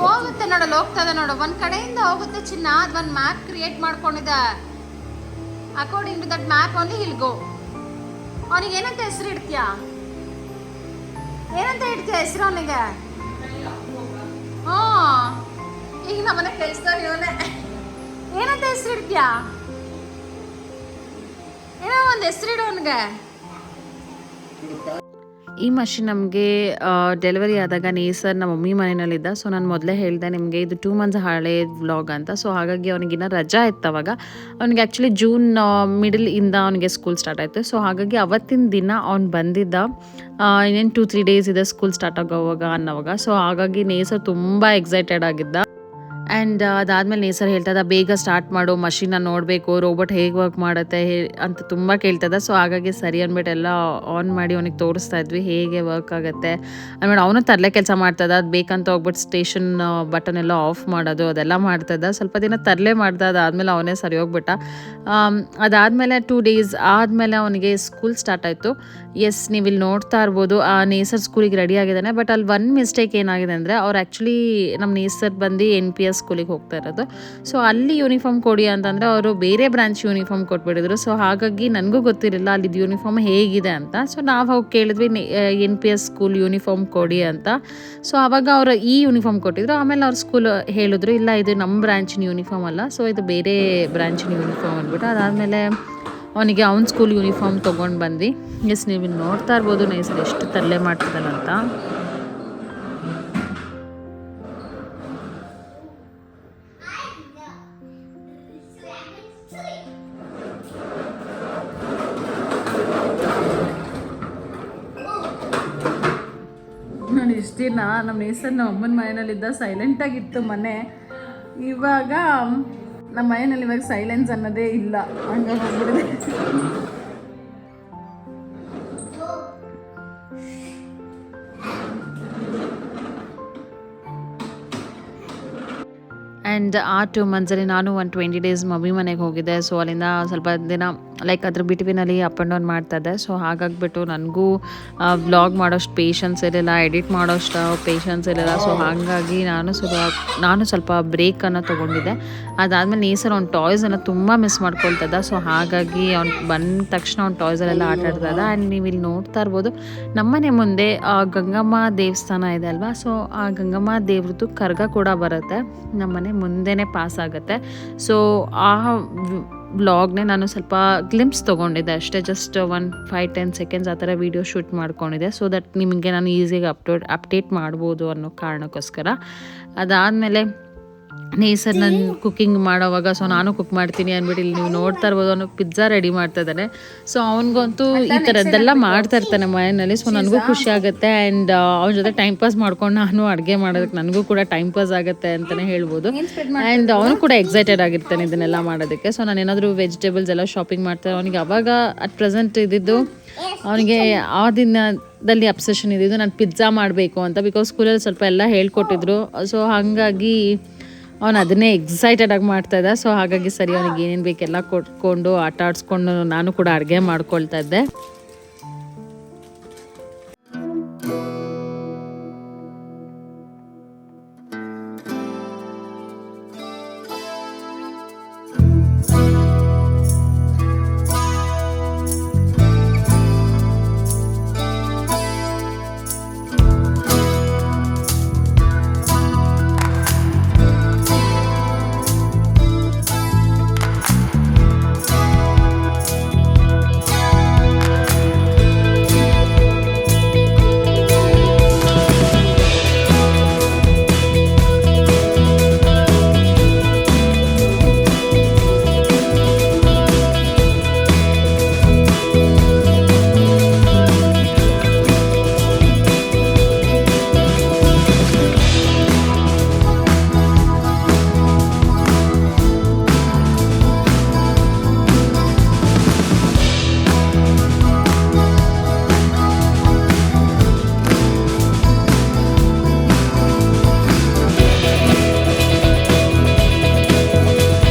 ಹೋಗುತ್ತೆ ನೋಡಲ್ಲ, ಹೋಗ್ತಾ ಇದೆ ನೋಡು. ಒಂದು ಕಡೆಯಿಂದ ಹೋಗುತ್ತೆ ಚಿನ್ನ. ಅದು ಒಂದು ಮ್ಯಾಪ್ ಕ್ರಿಯೇಟ್ ಮಾಡ್ಕೊಂಡಿದೆ. According to that map only he'll go. ಅವನಿಗೆ ಏನಂತ ಹೆಸರು ಇಡ್ತೀಯಾ? ಏನಂತ ಇಡ್ತೀಯ ಹೆಸರು ಅವನಿಗೆ? ಹ್ಞೂ, ಈಗ ನಮ್ಮನೆ ಕಳಿಸ್ತಾರೆ ಇವನೇ. ಏನಂತ ಹೆಸರು ಇಡ್ತೀಯಾ? ಏನೋ ಒಂದು ಹೆಸರು ಇಡು ಅವನಿಗೆ. ಈ ಮಷಿನ್ ನಮಗೆ ಡೆಲಿವರಿ ಆದಾಗ ನೇಸರ್ ನಮ್ಮ ಮಮ್ಮಿ ಮನೆಯಲ್ಲಿದ್ದ. ಸೊ ನಾನು ಮೊದಲೇ ಹೇಳಿದೆ ನಿಮಗೆ, ಇದು 2 months ಹಳೆ ವ್ಲಾಗ್ ಅಂತ. ಸೊ ಹಾಗಾಗಿ ಅವನಿಗಿನ್ನ ರಜಾ ಇತ್ತು ಅವಾಗ. ಅವನಿಗೆ ಆ್ಯಕ್ಚುಲಿ ಜೂನ್ ಮಿಡಲಿಂದ ಅವನಿಗೆ ಸ್ಕೂಲ್ ಸ್ಟಾರ್ಟ್ ಆಯಿತು. ಸೊ ಹಾಗಾಗಿ ಅವತ್ತಿನ ದಿನ ಅವ್ನು ಬಂದಿದ್ದ. ಇನ್ನೇನು 2-3 days ಇದೆ ಸ್ಕೂಲ್ ಸ್ಟಾರ್ಟ್ ಆಗೋವಾಗ ಅನ್ನೋವಾಗ. ಸೊ ಹಾಗಾಗಿ ನೇಸರ್ ತುಂಬ ಎಕ್ಸೈಟೆಡ್ ಆಗಿದ್ದ. ಆ್ಯಂಡ್ ಅದಾದಮೇಲೆ ನೇಸರ್ ಹೇಳ್ತದ, ಬೇಗ ಸ್ಟಾರ್ಟ್ ಮಾಡು, ಮಷಿನ್ನ ನೋಡಬೇಕು, ರೋಬೋಟ್ ಹೇಗೆ ವರ್ಕ್ ಮಾಡುತ್ತೆ ಅಂತ ತುಂಬ ಕೇಳ್ತದ. ಸೊ ಹಾಗಾಗಿ ಸರಿ ಅಂದ್ಬಿಟ್ಟು ಎಲ್ಲ ಆನ್ ಮಾಡಿ ಅವನಿಗೆ ತೋರಿಸ್ತಾ ಇದ್ವಿ ಹೇಗೆ ವರ್ಕ್ ಆಗುತ್ತೆ. ಆಮೇಲೆ ಅವನು ತರಲೆ ಕೆಲಸ ಮಾಡ್ತದ, ಅದು ಬೇಕಂತ ಹೋಗ್ಬಿಟ್ಟು ಸ್ಟೇಷನ್ ಬಟನ್ ಎಲ್ಲ ಆಫ್ ಮಾಡೋದು ಅದೆಲ್ಲ ಮಾಡ್ತದ. ಸ್ವಲ್ಪ ದಿನ ತರಲೆ ಮಾಡ್ದ, ಅದಾದಮೇಲೆ ಅವನೇ ಸರಿ ಹೋಗ್ಬಿಟ್ಟ. ಅದಾದಮೇಲೆ 2 days ಆದಮೇಲೆ ಅವನಿಗೆ ಸ್ಕೂಲ್ ಸ್ಟಾರ್ಟ್ ಆಯಿತು. ಎಸ್, ನೀವು ಇಲ್ಲಿ ನೋಡ್ತಾ ಇರ್ಬೋದು, ಆ ನೇಸರ್ ಸ್ಕೂಲಿಗೆ ರೆಡಿ ಆಗಿದ್ದಾನೆ. ಬಟ್ ಅಲ್ಲಿ ಒಂದು ಮಿಸ್ಟೇಕ್ ಏನಾಗಿದೆ ಅಂದರೆ, ಅವ್ರು ಆ್ಯಕ್ಚುಲಿ ನಮ್ಮ ನೇಸರ್ ಬಂದು NPS ಸ್ಕೂಲಿಗೆ ಹೋಗ್ತಾ ಇರೋದು. ಸೊ ಅಲ್ಲಿ ಯೂನಿಫಾರ್ಮ್ ಕೊಡಿ ಅಂತಂದರೆ ಅವರು ಬೇರೆ ಬ್ರಾಂಚ್ ಯೂನಿಫಾರ್ಮ್ ಕೊಟ್ಬಿಟ್ಟಿದ್ರು. ಸೊ ಹಾಗಾಗಿ ನನಗೂ ಗೊತ್ತಿರಲಿಲ್ಲ ಅಲ್ಲಿದ್ದು ಯೂನಿಫಾರ್ಮ್ ಹೇಗಿದೆ ಅಂತ. ಸೊ ನಾವು ಹೋಗಿ ಕೇಳಿದ್ವಿ NPS ಸ್ಕೂಲ್ ಯೂನಿಫಾರ್ಮ್ ಕೊಡಿ ಅಂತ. ಸೊ ಆವಾಗ ಅವರು ಈ ಯೂನಿಫಾರ್ಮ್ ಕೊಟ್ಟಿದ್ರು. ಆಮೇಲೆ ಅವ್ರ ಸ್ಕೂಲ್ ಹೇಳಿದ್ರು, ಇಲ್ಲ ಇದು ನಮ್ಮ ಬ್ರಾಂಚಿನ ಯೂನಿಫಾರ್ಮ್ ಅಲ್ಲ, ಸೊ ಇದು ಬೇರೆ ಬ್ರಾಂಚಿನ ಯೂನಿಫಾರ್ಮ್ ಅಂದ್ಬಿಟ್ಟು. ಅದಾದಮೇಲೆ ಅವನಿಗೆ ಅವ್ನ ಸ್ಕೂಲ್ ಯೂನಿಫಾರ್ಮ್ ತೊಗೊಂಡು ಬಂದ್ವಿ. ಎಸ್, ನೀವು ನೋಡ್ತಾ ಇರ್ಬೋದು ನೇಸರ್ ಎಷ್ಟು ತರಲೆ ಮಾಡ್ತಿದ್ದಾನಂತ. ನಾನು ಇಷ್ಟು ದಿನ ನಮ್ಮ ನೇಸರ್ ನಮ್ಮ ಅಮ್ಮನ ಮನೆಯಲ್ಲಿದ್ದ, ಸೈಲೆಂಟಾಗಿತ್ತು ಮನೆ. ಇವಾಗ ನಮ್ಮ ಮನೆಯಲ್ಲಿ ಇವಾಗ ಸೈಲೆನ್ಸ್ ಅನ್ನೋದೇ ಇಲ್ಲ, ಹಂಗಾಗಿ ಹೋಗ್ಬಿಡಿದೆ. ಆ್ಯಂಡ್ ಆ 2 ಮಂತ್ಸಲ್ಲಿ ನಾನು ಒಂದು 20 ಡೇಸ್ ಮಮ್ಮಿ ಮನೆಗೆ ಹೋಗಿದ್ದೆ. ಸೊ ಅಲ್ಲಿಂದ ಸ್ವಲ್ಪ ದಿನ ಲೈಕ್ ಅದ್ರ ಬಿಟ್ವೀನಲ್ಲಿ ಅಪ್ ಆ್ಯಂಡ್ ಡೌನ್ ಮಾಡ್ತಾಯಿದ್ದೆ. ಸೊ ಹಾಗಾಗಿಬಿಟ್ಟು ನನಗೂ ವ್ಲಾಗ್ ಮಾಡೋಷ್ಟು ಪೇಷನ್ಸ್ ಇರಲಿಲ್ಲ, ಎಡಿಟ್ ಮಾಡೋಷ್ಟು ಪೇಷನ್ಸ್ ಇರಲಿಲ್ಲ. ಸೊ ಹಾಗಾಗಿ ನಾನು ಸ್ವಲ್ಪ ಬ್ರೇಕನ್ನು ತೊಗೊಂಡಿದ್ದೆ. ಅದಾದಮೇಲೆ ಈ ಸಲ ಅವ್ನು ಟಾಯ್ಸನ್ನು ತುಂಬ ಮಿಸ್ ಮಾಡ್ಕೊಳ್ತಿದ್ದ. ಸೊ ಹಾಗಾಗಿ ಅವ್ನು ಬಂದ ತಕ್ಷಣ ಅವ್ನು ಟಾಯ್ಸಲ್ಲೆಲ್ಲ ಆಟ ಆಡ್ತಾ ಇದ್ದ. ಆ್ಯಂಡ್ ನೀವು ಇಲ್ಲಿ ನೋಡ್ತಾ ಇರ್ಬೋದು, ನಮ್ಮನೆ ಮುಂದೆ ಗಂಗಮ್ಮ ದೇವಸ್ಥಾನ ಇದೆ ಅಲ್ವಾ. ಸೊ ಆ ಗಂಗಮ್ಮ ದೇವ್ರದ್ದು ಕರ್ಗ ಕೂಡ ಬರುತ್ತೆ, ನಮ್ಮನೆ ಮುಂದೆನೇ ಪಾಸ್ ಆಗುತ್ತೆ. ಸೊ ಆ ವ್ಲಾಗ್ನೇ ನಾನು ಸ್ವಲ್ಪ ಗ್ಲಿಂಪ್ಸ್ ತೊಗೊಂಡಿದ್ದೆ ಅಷ್ಟೇ, ಜಸ್ಟ್ 5-10 ಸೆಕೆಂಡ್ಸ್ ಆ ಥರ ವೀಡಿಯೋ ಶೂಟ್ ಮಾಡ್ಕೊಂಡಿದ್ದೆ. ಸೊ ದಟ್ ನಿಮಗೆ ನಾನು ಈಸಿಯಾಗಿ ಅಪ್ಡೇಟ್ ಮಾಡ್ಬೋದು ಅನ್ನೋ ಕಾರಣಕ್ಕೋಸ್ಕರ. ಅದಾದಮೇಲೆ ಸರ್ ನಾನು ಕುಕ್ಕಿಂಗ್ ಮಾಡೋವಾಗ ಸೊ ನಾನು ಕುಕ್ ಮಾಡ್ತೀನಿ ಅಂದ್ಬಿಟ್ಟು ಇಲ್ಲಿ ನೀವು ನೋಡ್ತಾ ಇರ್ಬೋದು, ಅವನು ಪಿಜ್ಜಾ ರೆಡಿ ಮಾಡ್ತಾ ಇದ್ದಾನೆ. ಸೊ ಅವ್ನಿಗಂತೂ ಈ ಥರದ್ದೆಲ್ಲ ಮಾಡ್ತಾ ಇರ್ತಾನೆ ಮನೆಯಲ್ಲಿ. ಸೊ ನನಗೂ ಖುಷಿ ಆಗುತ್ತೆ. ಆ್ಯಂಡ್ ಅವನ ಜೊತೆ ಟೈಮ್ ಪಾಸ್ ಮಾಡ್ಕೊಂಡು ನಾನು ಅಡುಗೆ ಮಾಡೋದಕ್ಕೆ ನನಗೂ ಕೂಡ ಟೈಮ್ ಪಾಸ್ ಆಗುತ್ತೆ ಅಂತಲೇ ಹೇಳ್ಬೋದು. ಆ್ಯಂಡ್ ಅವನು ಕೂಡ ಎಕ್ಸೈಟೆಡ್ ಆಗಿರ್ತಾನೆ ಇದನ್ನೆಲ್ಲ ಮಾಡೋದಕ್ಕೆ. ಸೊ ನಾನು ಏನಾದರೂ ವೆಜಿಟೇಬಲ್ಸ್ ಎಲ್ಲ ಶಾಪಿಂಗ್ ಮಾಡ್ತಾರೆ, ಅವನಿಗೆ ಅವಾಗ ಅಟ್ ಪ್ರೆಸೆಂಟ್ ಇದ್ದಿದ್ದು ಅವನಿಗೆ ಆ ದಿನದಲ್ಲಿ ಅಬ್ಸೆಷನ್ ಇದ್ದಿದ್ದು ನಾನು ಪಿಜ್ಜಾ ಮಾಡಬೇಕು ಅಂತ. ಬಿಕಾಸ್ ಸ್ಕೂಲಲ್ಲಿ ಸ್ವಲ್ಪ ಎಲ್ಲ ಹೇಳ್ಕೊಟ್ಟಿದ್ರು. ಸೊ ಹಾಗಾಗಿ ಅವನು ಅದನ್ನೇ ಎಕ್ಸೈಟೆಡಾಗಿ ಮಾಡ್ತಾಯಿದ್ದ. ಸೊ ಹಾಗಾಗಿ ಸರಿ ಅವನಿಗೆ ಏನೇನು ಬೇಕೆಲ್ಲ ಕೊಟ್ಕೊಂಡು ಆಟ ಆಡಿಸ್ಕೊಂಡು ನಾನು ಕೂಡ ಅಡುಗೆ ಮಾಡ್ಕೊಳ್ತಾ ಇದ್ದೆ.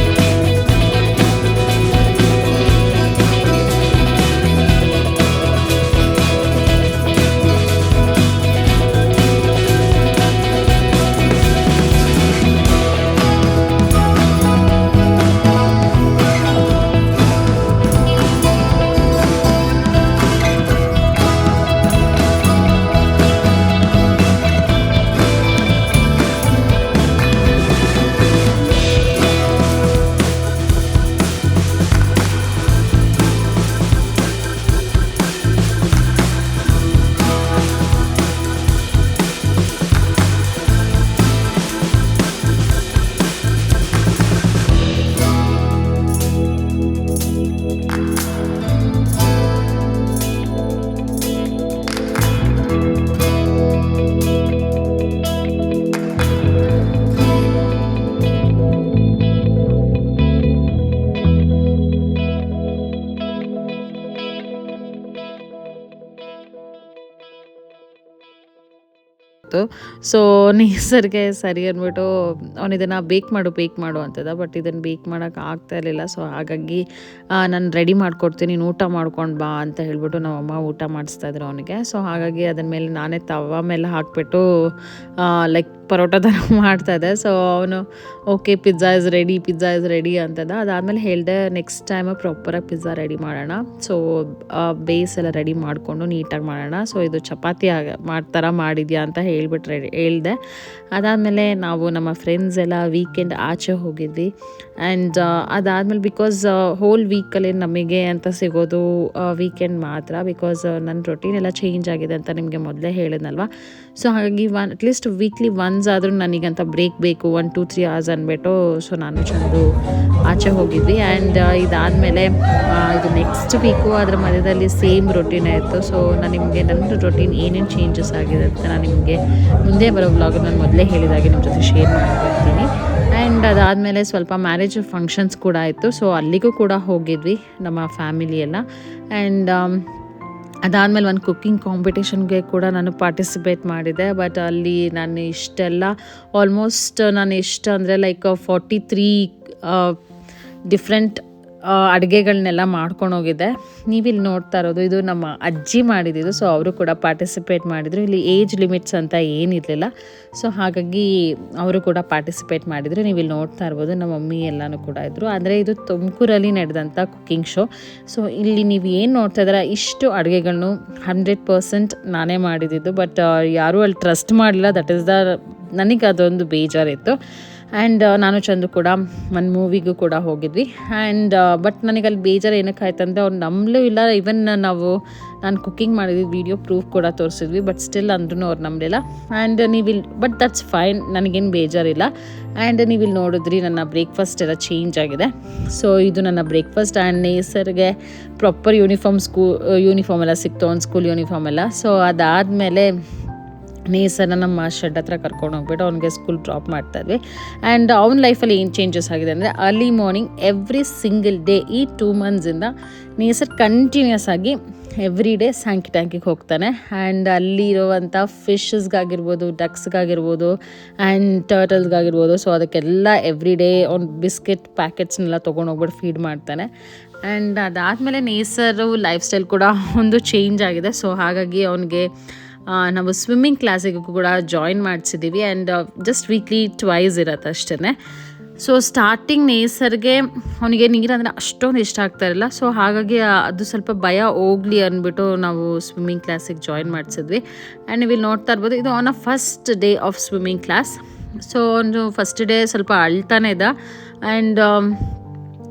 ಸೊ ನೇಸರ್ಗೆ ಸರಿ ಅಂದ್ಬಿಟ್ಟು ಅವನು ಇದನ್ನು ಬೇಕ್ ಮಾಡು ಅಂತದ. ಬಟ್ ಇದನ್ನು ಬೇಕ್ ಮಾಡೋಕೆ ಆಗ್ತಾ ಇರಲಿಲ್ಲ. ಸೊ ಹಾಗಾಗಿ ನಾನು ರೆಡಿ ಮಾಡಿಕೊಡ್ತೀನಿ, ನೀನು ಊಟ ಮಾಡ್ಕೊಂಡು ಬಾ ಅಂತ ಹೇಳ್ಬಿಟ್ಟು ನಮ್ಮಮ್ಮ ಊಟ ಮಾಡಿಸ್ತಾಯಿದ್ರು ಅವನಿಗೆ. ಸೊ ಹಾಗಾಗಿ ಅದನ್ನ ಮೇಲೆ ನಾನೇ ತವ ಮೇಲೆ ಹಾಕಿಬಿಟ್ಟು ಲೈಕ್ ಪರೋಟ ಥರ ಮಾಡ್ತಾಯಿದ್ದೆ. ಸೊ ಅವನು ಓಕೆ ಪಿಜ್ಜಾ ಇಸ್ ರೆಡಿ ಅಂತದ. ಅದಾದಮೇಲೆ ಹೇಳಿದೆ ನೆಕ್ಸ್ಟ್ ಟೈಮ್ ಪ್ರಾಪರಾಗಿ ಪಿಜ್ಜಾ ರೆಡಿ ಮಾಡೋಣ. ಸೊ ಬೇಸ್ ಎಲ್ಲ ರೆಡಿ ಮಾಡಿಕೊಂಡು ನೀಟಾಗಿ ಮಾಡೋಣ. ಸೊ ಇದು ಚಪಾತಿ ಥರ ಮಾಡಿದ್ಯಾ ಅಂತ ಹೇಳ್ಬಿಟ್ಟು ಹೇಳಿದೆ. ಅದಾದಮೇಲೆ ನಾವು ನಮ್ಮ ಫ್ರೆಂಡ್ಸ್ ಎಲ್ಲ ವೀಕೆಂಡ್ ಆಚೆ ಹೋಗಿದ್ವಿ. ಆ್ಯಂಡ್ ಅದಾದಮೇಲೆ ಬಿಕಾಸ್ ಹೋಲ್ ವೀಕಲ್ಲಿ ನಮಗೆ ಅಂತ ಸಿಗೋದು ವೀಕೆಂಡ್ ಮಾತ್ರ. ಬಿಕಾಸ್ ನನ್ನ ರೊಟೀನ್ ಎಲ್ಲ ಚೇಂಜ್ ಆಗಿದೆ ಅಂತ ನಿಮಗೆ ಮೊದಲೇ ಹೇಳಿದ್ನಲ್ವ. ಸೊ ಹಾಗಾಗಿ ಅಟ್ಲೀಸ್ಟ್ ವೀಕ್ಲಿ ಒನ್ಸ್ ಆದರೂ ನನಗಂತ ಬ್ರೇಕ್ ಬೇಕು, 1-2-3 hours ಅಂದ್ಬಿಟ್ಟು. ಸೊ ನಾನು ಚಂದು ಆಚೆ ಹೋಗಿದ್ವಿ. ಆ್ಯಂಡ್ ಇದಾದಮೇಲೆ ಇದು ನೆಕ್ಸ್ಟ್ ವೀಕು ಅದರ ಮಧ್ಯದಲ್ಲಿ ಸೇಮ್ ರೊಟೀನೇ ಇತ್ತು. ಸೊ ನಾನು ನಿಮಗೆ ನನ್ನ ರೊಟೀನ್ ಏನೇನು ಚೇಂಜಸ್ ಆಗಿದೆ ಅಂತ ನಾನು ನಿಮಗೆ ಮುಂದೆ ಬರೋ ವ್ಲಾಗ್ ನಾನು ಮೊದಲೇ ಹೇಳಿದಾಗೆ ನಿಮ್ಮ ಜೊತೆ ಶೇರ್ ಮಾಡ್ಕೊಳ್ತೀನಿ. ಆ್ಯಂಡ್ ಅದಾದಮೇಲೆ ಸ್ವಲ್ಪ ಮ್ಯಾರೇಜ್ ಫಂಕ್ಷನ್ಸ್ ಕೂಡ ಇತ್ತು. ಸೊ ಅಲ್ಲಿಗೂ ಕೂಡ ಹೋಗಿದ್ವಿ ನಮ್ಮ ಫ್ಯಾಮಿಲಿ ಎಲ್ಲ. ಆ್ಯಂಡ್ ಅದಾದಮೇಲೆ ಒಂದು ಕುಕ್ಕಿಂಗ್ ಕಾಂಪಿಟೇಷನ್ಗೆ ಕೂಡ ನಾನು ಪಾರ್ಟಿಸಿಪೇಟ್ ಮಾಡಿದೆ. ಬಟ್ ಅಲ್ಲಿ ನಾನು ಇಷ್ಟೆಲ್ಲ ಆಲ್ಮೋಸ್ಟ್ ನಾನು ಎಷ್ಟು ಅಂದರೆ ಲೈಕ್ 43 ಡಿಫ್ರೆಂಟ್ ಅಡುಗೆಗಳನ್ನೆಲ್ಲ ಮಾಡ್ಕೊಂಡು ಹೋಗಿದ್ದೆ. ನೀವಿಲ್ಲಿ ನೋಡ್ತಾ ಇರೋದು ಇದು ನಮ್ಮ ಅಜ್ಜಿ ಮಾಡಿದ್ದು. ಸೊ ಅವರು ಕೂಡ ಪಾರ್ಟಿಸಿಪೇಟ್ ಮಾಡಿದರು. ಇಲ್ಲಿ ಏಜ್ ಲಿಮಿಟ್ಸ್ ಅಂತ ಏನಿರಲಿಲ್ಲ. ಸೊ ಹಾಗಾಗಿ ಅವರು ಕೂಡ ಪಾರ್ಟಿಸಿಪೇಟ್ ಮಾಡಿದರು. ನೀವು ಇಲ್ಲಿ ನೋಡ್ತಾ ಇರ್ಬೋದು ನಮ್ಮ ಮಮ್ಮಿ ಎಲ್ಲನೂ ಕೂಡ ಇದ್ದರು. ಅಂದರೆ ಇದು ತುಮಕೂರಲ್ಲಿ ನಡೆದಂಥ ಕುಕ್ಕಿಂಗ್ ಶೋ. ಸೊ ಇಲ್ಲಿ ನೀವು ಏನು ನೋಡ್ತಾ ಇದ್ದೀರ ಇಷ್ಟು ಅಡುಗೆಗಳನ್ನು 100% ನಾನೇ ಮಾಡಿದ್ದು. ಬಟ್ ಯಾರೂ ಅಲ್ಲಿ ಟ್ರಸ್ಟ್ ಮಾಡಲಿಲ್ಲ. ದಟ್ ಈಸ್ ನನಗೆ ಅದೊಂದು ಬೇಜಾರಿತ್ತು. ಆ್ಯಂಡ್ ನಾನು ಚಂದು ಕೂಡ ಒಂದು ಮೂವಿಗೂ ಕೂಡ ಹೋಗಿದ್ವಿ. ಆ್ಯಂಡ್ ಬಟ್ ನನಗೆ ಅಲ್ಲಿ ಬೇಜಾರು ಏನಕ್ಕೆ ಆಯ್ತಂದರೆ ಅವ್ರು ನಂಬಲೂ ಇಲ್ಲ. ಈವನ್ ನಾನು ಕುಕ್ಕಿಂಗ್ ಮಾಡಿದ್ವಿ ವಿಡಿಯೋ ಪ್ರೂಫ್ ಕೂಡ ತೋರಿಸಿದ್ವಿ. ಬಟ್ ಸ್ಟಿಲ್ ಅಂದ್ರೂ ಅವ್ರು ನಂಬಲಿಲ್ಲ. ಆ್ಯಂಡ್ ಬಟ್ ದಟ್ಸ್ ಫೈನ್, ನನಗೇನು ಬೇಜಾರಿಲ್ಲ. ಆ್ಯಂಡ್ ನೀವಿಲ್ಲಿ ನೋಡಿದ್ರಿ ನನ್ನ ಬ್ರೇಕ್ಫಾಸ್ಟ್ ಎಲ್ಲ ಚೇಂಜ್ ಆಗಿದೆ. ಸೊ ಇದು ನನ್ನ ಬ್ರೇಕ್ಫಾಸ್ಟ್. ಆ್ಯಂಡ್ ನೇಸರ್ಗೆ ಪ್ರಾಪರ್ ಯೂನಿಫಾರ್ಮ್ ಎಲ್ಲ ಸಿಕ್ತು, ಒಂದು ಸ್ಕೂಲ್ ಯೂನಿಫಾರ್ಮ್ ಎಲ್ಲ. ಸೊ ಅದಾದಮೇಲೆ ನೇಸರ್ನ ನಮ್ಮ ಶೆಡ್ ಹತ್ರ ಕರ್ಕೊಂಡು ಹೋಗ್ಬಿಟ್ಟು ಅವ್ನಿಗೆ ಸ್ಕೂಲ್ ಡ್ರಾಪ್ ಮಾಡ್ತಾಯಿದ್ವಿ. ಆ್ಯಂಡ್ ಅವ್ನ ಲೈಫಲ್ಲಿ ಏನು ಚೇಂಜಸ್ ಆಗಿದೆ ಅಂದರೆ early morning every single day ಈ 2 ಮಂತ್ಸಿಂದ ನೇಸರ್ ಕಂಟಿನ್ಯೂಸ್ ಆಗಿ ಎವ್ರಿ ಡೇ ಸ್ಯಾಂಕಿ ಟ್ಯಾಂಕಿಗೆ ಹೋಗ್ತಾನೆ. ಆ್ಯಂಡ್ ಅಲ್ಲಿರುವಂಥ ಫಿಶಸ್ಗಾಗಿರ್ಬೋದು, ಡಕ್ಸ್ಗಾಗಿರ್ಬೋದು ಆ್ಯಂಡ್ ಟರ್ಟಲ್ಸ್ಗಾಗಿರ್ಬೋದು. ಸೊ ಅದಕ್ಕೆಲ್ಲ ಎವ್ರಿ ಡೇ ಅವ್ನು ಬಿಸ್ಕೆಟ್ ಪ್ಯಾಕೆಟ್ಸ್ನೆಲ್ಲ ತೊಗೊಂಡೋಗ್ಬಿಟ್ಟು ಫೀಡ್ ಮಾಡ್ತಾನೆ. ಆ್ಯಂಡ್ ಅದಾದಮೇಲೆ ನೇಸರು ಲೈಫ್ ಸ್ಟೈಲ್ ಕೂಡ ಒಂದು ಚೇಂಜ್ ಆಗಿದೆ. ಸೊ ಹಾಗಾಗಿ ಅವನಿಗೆ ನಾವು ಸ್ವಿಮ್ಮಿಂಗ್ ಕ್ಲಾಸಿಗೂ ಕೂಡ ಜಾಯಿನ್ ಮಾಡಿಸಿದ್ದೀವಿ. ಆ್ಯಂಡ್ ಜಸ್ಟ್ ವೀಕ್ಲಿ 2 ಇರುತ್ತೆ ಅಷ್ಟೇ. ಸೊ ಸ್ಟಾರ್ಟಿಂಗ್ ನೇಸರ್ಗೆ ಅವನಿಗೆ ನೀರಂದರೆ ಅಷ್ಟೊಂದು ಇಷ್ಟ ಆಗ್ತಾ ಇರಲಿಲ್ಲ. ಸೊ ಹಾಗಾಗಿ ಅದು ಸ್ವಲ್ಪ ಭಯ ಹೋಗಲಿ ಅಂದ್ಬಿಟ್ಟು ನಾವು ಸ್ವಿಮ್ಮಿಂಗ್ ಕ್ಲಾಸಿಗೆ ಜಾಯಿನ್ ಮಾಡಿಸಿದ್ವಿ. ಆ್ಯಂಡ್ ನೀವು ಇಲ್ಲಿ ನೋಡ್ತಾ ಇರ್ಬೋದು ಇದು on a first day of swimming class. So ಒಂದು ಫಸ್ಟ್ ಡೇ ಸ್ವಲ್ಪ ಅಳ್ತಾನೆ ಇದ್ದ. ಆ್ಯಂಡ್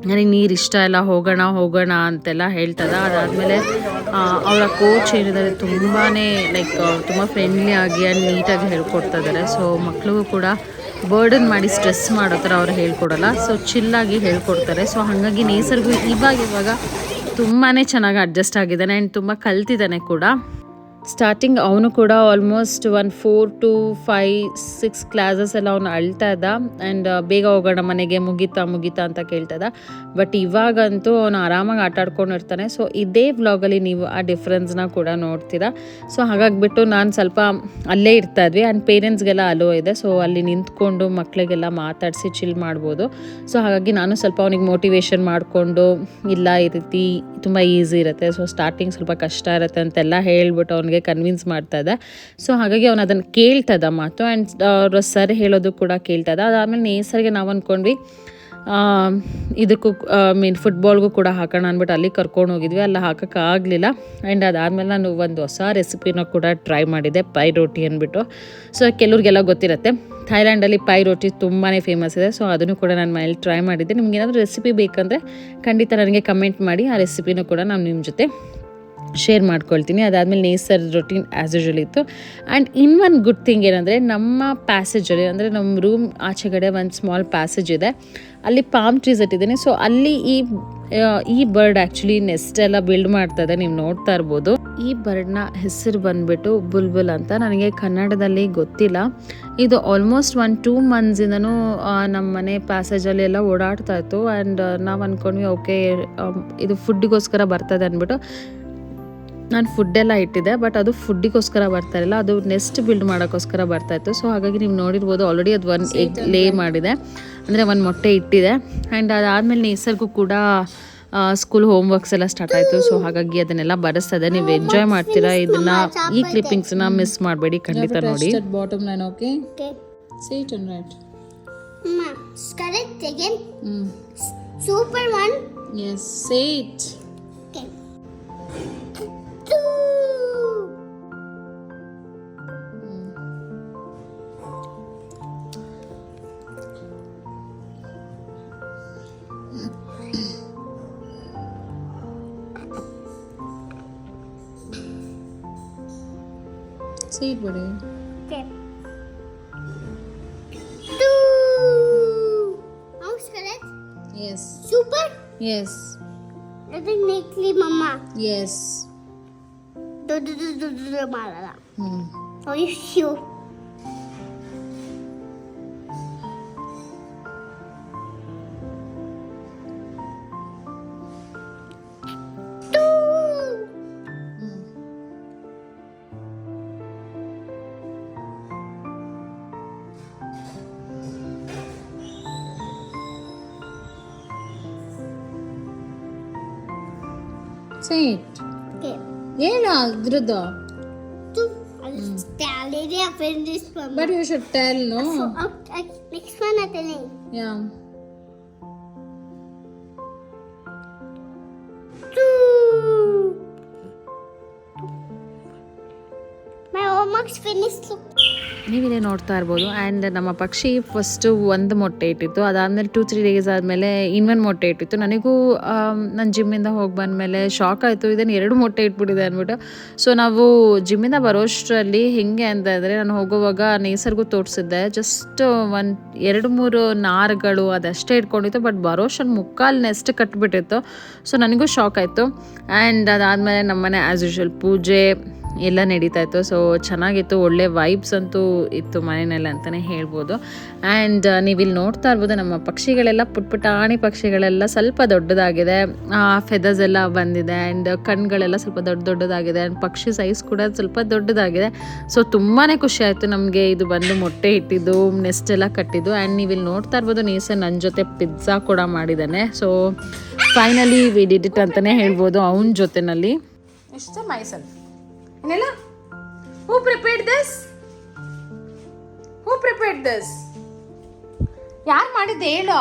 ನನಗೆ ನೀರು ಇಷ್ಟ ಇಲ್ಲ, ಹೋಗೋಣ ಅಂತೆಲ್ಲ ಹೇಳ್ತದ. ಅದಾದಮೇಲೆ ಅವರ ಕೋಚ್ ಏನಿದ್ದಾರೆ ತುಂಬಾ ಲೈಕ್ ತುಂಬ ಫ್ರೆಂಡ್ಲಿ ಆಗಿ ಆ್ಯಂಡ್ ನೀಟಾಗಿ ಹೇಳ್ಕೊಡ್ತಾ ಇದ್ದಾರೆ. ಸೊ ಮಕ್ಳಿಗೂ ಕೂಡ ಬರ್ಡನ್ ಮಾಡಿ ಸ್ಟ್ರೆಸ್ ಮಾಡೋ ಥರ ಅವ್ರು ಹೇಳ್ಕೊಡಲ್ಲ. ಸೊ ಚಿಲ್ಲಾಗಿ ಹೇಳ್ಕೊಡ್ತಾರೆ. ಸೊ ಹಾಗಾಗಿ ನೇಸರ್ಗೂ ಇವಾಗ ತುಂಬಾ ಚೆನ್ನಾಗಿ ಅಡ್ಜಸ್ಟ್ ಆಗಿದ್ದಾನೆ ಆ್ಯಂಡ್ ತುಂಬ ಕಲ್ತಿದ್ದಾನೆ ಕೂಡ. ಸ್ಟಾರ್ಟಿಂಗ್ ಅವನು ಕೂಡ ಆಲ್ಮೋಸ್ಟ್ 4 to 5, 6 ಕ್ಲಾಸಸ್ ಎಲ್ಲ ಅವನು ಅಳ್ತಾ ಇದ್ದ. ಆ್ಯಂಡ್ ಬೇಗ ಹೋಗೋಣ ಮನೆಗೆ, ಮುಗೀತಾ ಅಂತ ಕೇಳ್ತಾ ಇದ್ದ. ಬಟ್ ಇವಾಗಂತೂ ಅವನು ಆರಾಮಾಗಿ ಆಟ ಆಡ್ಕೊಂಡಿರ್ತಾನೆ. ಸೊ ಇದೇ ವ್ಲಾಗಲ್ಲಿ ನೀವು ಆ ಡಿಫ್ರೆನ್ಸ್ನ ಕೂಡ ನೋಡ್ತೀರಾ. ಸೊ ಹಾಗಾಗಿಬಿಟ್ಟು ನಾನು ಸ್ವಲ್ಪ ಅಲ್ಲೇ ಇರ್ತಾ ಇದ್ವಿ. ಆ್ಯಂಡ್ ಪೇರೆಂಟ್ಸ್ಗೆಲ್ಲ ಅಲೋ ಇದೆ. ಸೊ ಅಲ್ಲಿ ನಿಂತ್ಕೊಂಡು ಮಕ್ಕಳಿಗೆಲ್ಲ ಮಾತಾಡಿಸಿ ಚಿಲ್ ಮಾಡ್ಬೋದು. ಸೊ ಹಾಗಾಗಿ ನಾನು ಸ್ವಲ್ಪ ಅವನಿಗೆ ಮೋಟಿವೇಶನ್ ಮಾಡಿಕೊಂಡು ಇಲ್ಲ ಈ ರೀತಿ ತುಂಬ ಈಸಿ ಇರುತ್ತೆ, ಸೊ ಸ್ಟಾರ್ಟಿಂಗ್ ಸ್ವಲ್ಪ ಕಷ್ಟ ಇರುತ್ತೆ ಅಂತೆಲ್ಲ ಹೇಳ್ಬಿಟ್ಟು ಅವನಿಗೆ ಕನ್ವಿನ್ಸ್ ಮಾಡ್ತಾ ಇದ್ದೆ. ಸೊ ಹಾಗಾಗಿ ಅವನು ಅದನ್ನು ಕೇಳ್ತದ ಮಾತು. ಆ್ಯಂಡ್ ಅವ್ರ ಸರ್ ಹೇಳೋದು ಕೂಡ ಕೇಳ್ತದ. ಅದಾದಮೇಲೆ ನೇಸರ್ಗೆ ನಾವು ಅಂದ್ಕೊಂಡ್ವಿ ಇದಕ್ಕೂ ಫುಟ್ಬಾಲ್ಗೂ ಕೂಡ ಹಾಕೋಣ ಅಂದ್ಬಿಟ್ಟು ಅಲ್ಲಿ ಕರ್ಕೊಂಡು ಹೋಗಿದ್ವಿ. ಅಲ್ಲಿ ಹಾಕೋಕ್ಕಾಗಲಿಲ್ಲ. ಆ್ಯಂಡ್ ಅದಾದಮೇಲೆ ನಾನು ಒಂದು ಹೊಸ ರೆಸಿಪಿನ ಕೂಡ ಟ್ರೈ ಮಾಡಿದೆ, ಪೈ ರೋಟಿ ಅಂದ್ಬಿಟ್ಟು. ಸೊ ಕೆಲವ್ರಿಗೆಲ್ಲ ಗೊತ್ತಿರುತ್ತೆ ಥೈಲ್ಯಾಂಡಲ್ಲಿ ಪೈ ರೋಟಿ ತುಂಬಾ ಫೇಮಸ್ ಇದೆ. ಸೊ ಅದನ್ನು ಕೂಡ ನಾನು ಮನೇಲಿ ಟ್ರೈ ಮಾಡಿದ್ದೆ. ನಿಮ್ಗೆ ಏನಾದರೂ ರೆಸಿಪಿ ಬೇಕಂದರೆ ಖಂಡಿತ ನನಗೆ ಕಮೆಂಟ್ ಮಾಡಿ, ಆ ರೆಸಿಪಿನೂ ಕೂಡ ನಾನು ನಿಮ್ಮ ಜೊತೆ ಶೇರ್ ಮಾಡ್ಕೊಳ್ತೀನಿ. ಅದಾದಮೇಲೆ ನೇಸರ್ ರೊಟೀನ್ ಆ್ಯಸ್ ಯೂಶುವಲ್ ಇತ್ತು. ಆ್ಯಂಡ್ ಇನ್ನೊಂದು ಗುಡ್ ಥಿಂಗ್ ಏನಂದರೆ ನಮ್ಮ ಪ್ಯಾಸೇಜಲ್ಲಿ ಅಂದರೆ ನಮ್ಮ ರೂಮ್ ಆಚೆಗಡೆ ಒಂದು ಸ್ಮಾಲ್ ಪ್ಯಾಸೇಜ್ ಇದೆ, ಅಲ್ಲಿ ಪಾಮ್ ಟ್ರೀಸ್ ಇಟ್ಟಿದ್ದೀನಿ. ಸೊ ಅಲ್ಲಿ ಈ ಬರ್ಡ್ ಆ್ಯಕ್ಚುಲಿ ನೆಸ್ಟ್ ಎಲ್ಲ ಬಿಲ್ಡ್ ಮಾಡ್ತದೆ, ನೀವು ನೋಡ್ತಾ ಇರ್ಬೋದು. ಈ ಬರ್ಡ್ನ ಹೆಸರು ಬಂದುಬಿಟ್ಟು ಬುಲ್ಬುಲ್ ಅಂತ. ನನಗೆ ಕನ್ನಡದಲ್ಲಿ ಗೊತ್ತಿಲ್ಲ. ಇದು ಆಲ್ಮೋಸ್ಟ್ 1-2 ಮಂತ್ಸಿಂದನೂ ನಮ್ಮ ಮನೆ ಪ್ಯಾಸೇಜಲ್ಲಿ ಎಲ್ಲ ಓಡಾಡ್ತಾ ಇತ್ತು. ಆ್ಯಂಡ್ ನಾವು ಅಂದ್ಕೊಂಡ್ವಿ ಓಕೆ ಇದು ಫುಡ್ಡಿಗೋಸ್ಕರ ಬರ್ತದೆ ಅಂದ್ಬಿಟ್ಟು ನಾನು ಫುಡ್ಡೆಲ್ಲ ಇಟ್ಟಿದ್ದೆ. ಬಟ್ ಅದು ಫುಡ್ಡಿಗೋಸ್ಕರ ಬರ್ತಾ ಇರಲಿಲ್ಲ, ಅದು ನೆಸ್ಟ್ ಬಿಲ್ಡ್ ಮಾಡೋಕ್ಕೋಸ್ಕರ ಬರ್ತಾಯಿತ್ತು. ಸೊ ಹಾಗಾಗಿ ನೀವು ನೋಡಿರ್ಬೋದು ಆಲ್ರೆಡಿ ಅದು 1 ಎಗ್ ಲೇ ಮಾಡಿದೆ, ಅಂದರೆ 1 ಮೊಟ್ಟೆ ಇಟ್ಟಿದೆ. ಆ್ಯಂಡ್ ಅದಾದಮೇಲೆ ನೇಸರ್ಗೂ ಕೂಡ ಸ್ಕೂಲ್ ಹೋಮ್ ವರ್ಕ್ಸ್ ಎಲ್ಲ ಸ್ಟಾರ್ಟ್ ಆಯಿತು. ಸೊ ಹಾಗಾಗಿ ಅದನ್ನೆಲ್ಲ ಬರೆಸ್ತದೆ. ನೀವು ಎಂಜಾಯ್ ಮಾಡ್ತೀರಾ ಇದನ್ನು, ಈ ಕ್ಲಿಪ್ಪಿಂಗ್ಸ್ನ ಮಿಸ್ ಮಾಡಬೇಡಿ, ಖಂಡಿತ ನೋಡಿ. Bottom line okay, say it and write. Correct again. Super one. Yes, say it. Okay. Say it, buddy. Okay. Correct. Yes. Super. Yes. Let me neatly, Mama. Yes. Do malala. Oh, you shoe. Sett Okay. ಹೇಳು ಅದ್ರದ್ದು. I'll tell it up in this one. But you should tell no. Next one I'm telling. Yeah My homework's finished. Look. ನೀವಿಲ್ಲಿ ನೋಡ್ತಾ ಇರ್ಬೋದು. And ನಮ್ಮ ಪಕ್ಷಿ first ಒಂದು ಮೊಟ್ಟೆ ಇಟ್ಟಿತ್ತು, ಅದಾದಮೇಲೆ 2-3 ಡೇಸ್ ಆದಮೇಲೆ ಇನ್ನೊಂದು ಮೊಟ್ಟೆ ಇಟ್ಟಿತ್ತು. ನನಗೂ ನಾನು ಜಿಮ್ಮಿಂದ ಹೋಗಿ ಬಂದಮೇಲೆ ಶಾಕ್ ಆಯಿತು, ಇದನ್ನು 2 ಮೊಟ್ಟೆ ಇಟ್ಬಿಟ್ಟಿದೆ ಅಂದ್ಬಿಟ್ಟು. ಸೊ ನಾವು ಜಿಮ್ಮಿಂದ ಬರೋಷ್ಟರಲ್ಲಿ ಹೇಗೆ ಅಂತಂದರೆ, ನಾನು ಹೋಗುವಾಗ ನೇಸರ್ಗೂ ತೋರಿಸಿದ್ದೆ, ಜಸ್ಟ್ 2-3 ನಾರುಗಳು ಅದಷ್ಟೇ ಇಟ್ಕೊಂಡಿತ್ತು. ಬಟ್ ಬರೋಷ್ಟರಲ್ಲಿ 3/4 ನೆಸ್ಟ್ ಕಟ್ಬಿಟ್ಟಿತ್ತು. ಸೊ ನನಗೂ ಶಾಕ್ ಆಯಿತು. ಆ್ಯಂಡ್ ಅದಾದಮೇಲೆ ನಮ್ಮನೆ ಆ್ಯಸ್ ಯೂಶ್ವಲ್ ಪೂಜೆ ಎಲ್ಲ ನಡೀತಾ ಇತ್ತು. ಸೊ ಚೆನ್ನಾಗಿತ್ತು, ಒಳ್ಳೆ ವೈಬ್ಸ್ ಅಂತೂ ಇತ್ತು ಮನೆಯಲ್ಲಿ ಅಂತಲೇ ಹೇಳ್ಬೋದು. ಆ್ಯಂಡ್ ನೀವಿಲ್ಲಿ ನೋಡ್ತಾ ಇರ್ಬೋದು, ನಮ್ಮ ಪಕ್ಷಿಗಳೆಲ್ಲ ಪುಟ್ಪುಟಾಣಿ ಪಕ್ಷಿಗಳೆಲ್ಲ ಸ್ವಲ್ಪ ದೊಡ್ಡದಾಗಿದೆ, ಫೆದರ್ಸ್ ಎಲ್ಲ ಬಂದಿದೆ. ಆ್ಯಂಡ್ ಕಣ್ಗಳೆಲ್ಲ ಸ್ವಲ್ಪ ದೊಡ್ಡದಾಗಿದೆ. ಆ್ಯಂಡ್ ಪಕ್ಷಿ ಸೈಜ್ ಕೂಡ ಸ್ವಲ್ಪ ದೊಡ್ಡದಾಗಿದೆ. ಸೊ ತುಂಬಾ ಖುಷಿ ಆಯಿತು ನಮಗೆ ಇದು ಬಂದು ಮೊಟ್ಟೆ ಇಟ್ಟಿದ್ದು, ನೆಸ್ಟ್ ಎಲ್ಲ ಕಟ್ಟಿದ್ದು. ಆ್ಯಂಡ್ ನೀವಿಲ್ಲಿ ನೋಡ್ತಾ ಇರ್ಬೋದು, ನೇಸರ್ ನನ್ನ ಜೊತೆ ಪಿಜ್ಜಾ ಕೂಡ ಮಾಡಿದ್ದಾನೆ. So finally we did it ಅಂತಲೇ ಹೇಳ್ಬೋದು ಅವನ ಜೊತೆನಲ್ಲಿ. ಇಷ್ಟ ಮೈಸೆಲ್ಫ್ ಏನಿಲ್ಲ. Who prepared this? Who prepared this? ಯಾರು ಮಾಡಿದ್ದೆ ಹೇಳು.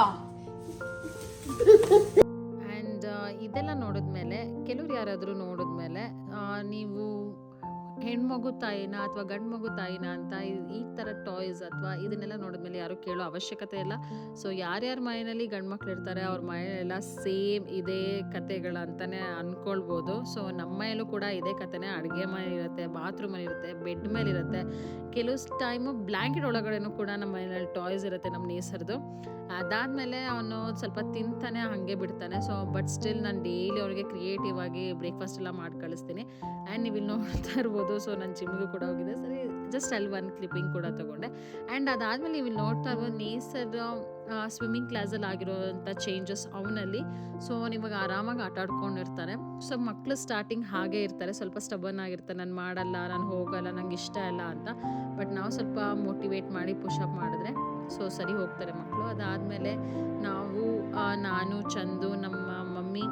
ಆ್ಯಂಡ್ ಇದೆಲ್ಲ ನೋಡಿದ್ಮೇಲೆ ಕೆಲವ್ರು ಯಾರಾದರೂ ನೋಡಿದ್ಮೇಲೆ ನೀವು ಹೆಣ್ಮಗು ತಾಯಿನ ಅಥವಾ ಗಂಡು ಮಗು ತಾಯಿನ ಅಂತ ಈ ಥರ ಟಾಯ್ಸ್ ಅಥವಾ ಇದನ್ನೆಲ್ಲ ನೋಡಿದ್ಮೇಲೆ ಯಾರು ಕೇಳೋ ಅವಶ್ಯಕತೆ ಇಲ್ಲ. ಸೊ ಯಾರ್ಯಾರ ಮನೆಯಲ್ಲಿ ಗಂಡು ಮಕ್ಳು ಇರ್ತಾರೆ ಅವ್ರ ಮನೆಯಲ್ಲೆಲ್ಲ ಸೇಮ್ ಇದೇ ಕತೆಗಳು ಅಂತಲೇ ಅಂದ್ಕೊಳ್ಬೋದು. ಸೊ ನಮ್ಮ ಮನೆಯಲ್ಲೂ ಕೂಡ ಇದೇ ಕತೆನೇ. ಅಡುಗೆ ಮನೆ ಇರುತ್ತೆ, ಬಾತ್ರೂಮಲ್ಲಿ ಇರುತ್ತೆ, ಬೆಡ್ ಮೇಲೆ ಇರುತ್ತೆ, ಕೆಲವು ಟೈಮು ಬ್ಲ್ಯಾಂಕೆಟ್ ಒಳಗಡೆನೂ ಕೂಡ ನಮ್ಮ ಮನೆಯಲ್ಲಿ ಟಾಯ್ಸ್ ಇರುತ್ತೆ ನಮ್ಮ ನೇಸರ್ದು. ಅದಾದಮೇಲೆ ಅವನು ಸ್ವಲ್ಪ ತಿಂತಾನೆ ಹಾಗೆ ಬಿಡ್ತಾನೆ. ಸೊ ಬಟ್ ಸ್ಟಿಲ್ ನಾನು ಡೈಲಿ ಅವನಿಗೆ ಕ್ರಿಯೇಟಿವ್ ಆಗಿ ಬ್ರೇಕ್ಫಾಸ್ಟ್ ಎಲ್ಲ ಮಾಡಿ ಕಳಿಸ್ತೀನಿ. ಆ್ಯಂಡ್ ನೀವು ಇಲ್ಲಿ ನೋಡ್ತಾ ಇರ್ಬೋದು, ಸೊ ನಾನು ಜಿಮ್ಮಿಗೂ ಕೂಡ ಹೋಗಿದೆ. ಸರಿ, ಜಸ್ಟ್ ಅಲ್ಲಿ ಒಂದು ಕ್ಲಿಪ್ಪಿಂಗ್ ಕೂಡ ತೊಗೊಂಡೆ. ಆ್ಯಂಡ್ ಅದಾದಮೇಲೆ ನೀವು ಇಲ್ಲಿ ನೋಡ್ತಾ ಇರ್ಬೋದು, ನೇಸರ್ ಸ್ವಿಮ್ಮಿಂಗ್ ಕ್ಲಾಸಲ್ಲಿ ಆಗಿರೋವಂಥ ಚೇಂಜಸ್ ಅವನಲ್ಲಿ. ಸೊ ಅವನಿವಾಗ ಆರಾಮಾಗಿ ಆಟ ಆಡ್ಕೊಂಡಿರ್ತಾನೆ. ಸೊ ಮಕ್ಕಳು ಸ್ಟಾರ್ಟಿಂಗ್ ಹಾಗೆ ಇರ್ತಾರೆ, ಸ್ವಲ್ಪ ಸ್ಟಬನ್ ಆಗಿರ್ತಾರೆ, ನಾನು ಮಾಡಲ್ಲ, ನಾನು ಹೋಗಲ್ಲ, ನಂಗೆ ಇಷ್ಟ ಇಲ್ಲ ಅಂತ. ಬಟ್ ನಾವು ಸ್ವಲ್ಪ ಮೋಟಿವೇಟ್ ಮಾಡಿ ಪುಷಪ್ ಮಾಡಿದ್ರೆ ಸೊ ಸರಿ ಹೋಗ್ತಾರೆ ಮಕ್ಕಳು. ಅದಾದಮೇಲೆ ನಾನು ಚಂದು, ನಮ್ಮ ಮಮ್ಮಿ,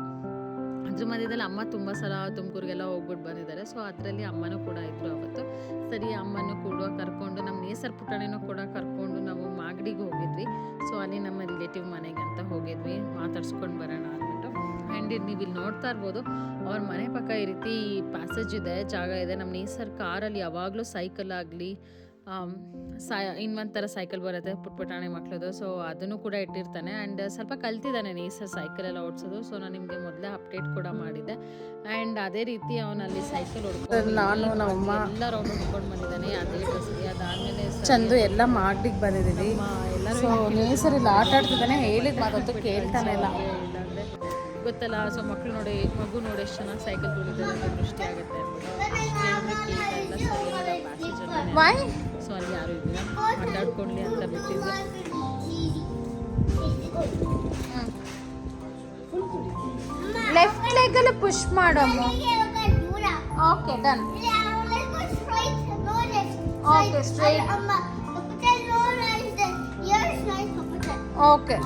ಅದ್ರ ಮಧ್ಯದಲ್ಲಿ ಅಮ್ಮ ತುಂಬ ಸಲ ತುಮಕೂರಿಗೆಲ್ಲ ಹೋಗ್ಬಿಟ್ಟು ಬಂದಿದ್ದಾರೆ. ಸೊ ಅದರಲ್ಲಿ ಅಮ್ಮನೂ ಕೂಡ ಇದ್ದರು ಅವತ್ತು. ಸರಿ, ಅಮ್ಮನೂ ಕೂಡ ಕರ್ಕೊಂಡು, ನಮ್ಮ ನೇಸರ್ ಪುಟಾಣಿನೂ ಕೂಡ ಕರ್ಕೊಂಡು ನಾವು ಮಾಗಡಿಗೆ ಹೋಗಿದ್ವಿ. ಸೊ ಅಲ್ಲಿ ನಮ್ಮ ರಿಲೇಟಿವ್ ಮನೆಗೆ ಅಂತ ಹೋಗಿದ್ವಿ, ಮಾತಾಡ್ಸ್ಕೊಂಡು ಬರೋಣ ಅಂದ್ಬಿಟ್ಟು. ಆ್ಯಂಡ್ ನೀವು ಇಲ್ಲಿ ನೋಡ್ತಾ ಇರ್ಬೋದು, ಅವ್ರ ಮನೆ ಪಕ್ಕ ಈ ರೀತಿ ಪ್ಯಾಸೇಜ್ ಇದೆ, ಜಾಗ ಇದೆ. ನಮ್ಮ ನೇಸರ್ ಕಾರಲ್ಲಿ ಯಾವಾಗಲೂ ಸೈಕಲ್ ಆಗಲಿ ಇನ್ನೊಂಥರ ಸೈಕಲ್ ಬರುತ್ತೆ ಪುಟ್ಪುಟಾಣಿ ಮಕ್ಳದು. ಸೊ ಅದನ್ನು ಕೂಡ ಇಟ್ಟಿರ್ತಾನೆ. ಆ್ಯಂಡ್ ಸ್ವಲ್ಪ ಕಲ್ತಿದ್ದಾನೆ ನೇಸರ್ ಸೈಕಲೆಲ್ಲ ಓಡಿಸೋದು. ಸೊ ನಾನು ನಿಮಗೆ ಮೊದಲೇ ಅಪ್ಡೇಟ್ ಕೂಡ ಮಾಡಿದ್ದೆ. ಆ್ಯಂಡ್ ಅದೇ ರೀತಿ ಅವನಲ್ಲಿ ಸೈಕಲ್ ಹೊಡ್ಕೊಂಡು ನಾನು ನಮ್ಮಮ್ಮ ಎಲ್ಲ ರೌಂಡ್ ಹೊಡ್ಕೊಂಡು ಬಂದಿದ್ದಾನೆ ಅದೇ ಡ್ರೆಸ್ಗೆ. ಅದಾದಮೇಲೆ ಚಂದು ಎಲ್ಲ ಮಾಗಡಿಗೆ ಬಂದಿದ್ದೀವಿ. ಸೊ ನೇಸರಲ್ಲಿ ಆಟ ಆಡ್ತಿದ್ದಾನೆ, ಹೇಳಿದ ಮಾತಂತೂ ಕೇಳ್ತಾನೆ ಇಲ್ಲ. ಇಲ್ಲಾಂದರೆ ಗೊತ್ತಲ್ಲ, ಸೊ ಮಕ್ಕಳು ನೋಡಿ, ಮಗು ನೋಡಿ ಎಷ್ಟು ಚೆನ್ನಾಗಿ ಸೈಕಲ್ ತುಳಿತಾರೆ ಅಂತ ದೃಷ್ಟಿ ಆಗುತ್ತೆ ಅಂದ್ಬಿಟ್ಟು. ವೈ? ಸೊ ಅಲ್ಲಿ ಯಾರು ಇಲ್ಲ, ಅಡ್ಡಾಡ್ಕೊಳ್ಳಿ ಅಂತ ಬಿಟ್ಟಿದ್ದು. ಲೆಫ್ಟ್ ಲೆಗಲ್ಲಿ ಪುಷ್ ಮಾಡಮ್ಮ. Okay, done. Okay, straight. Okay,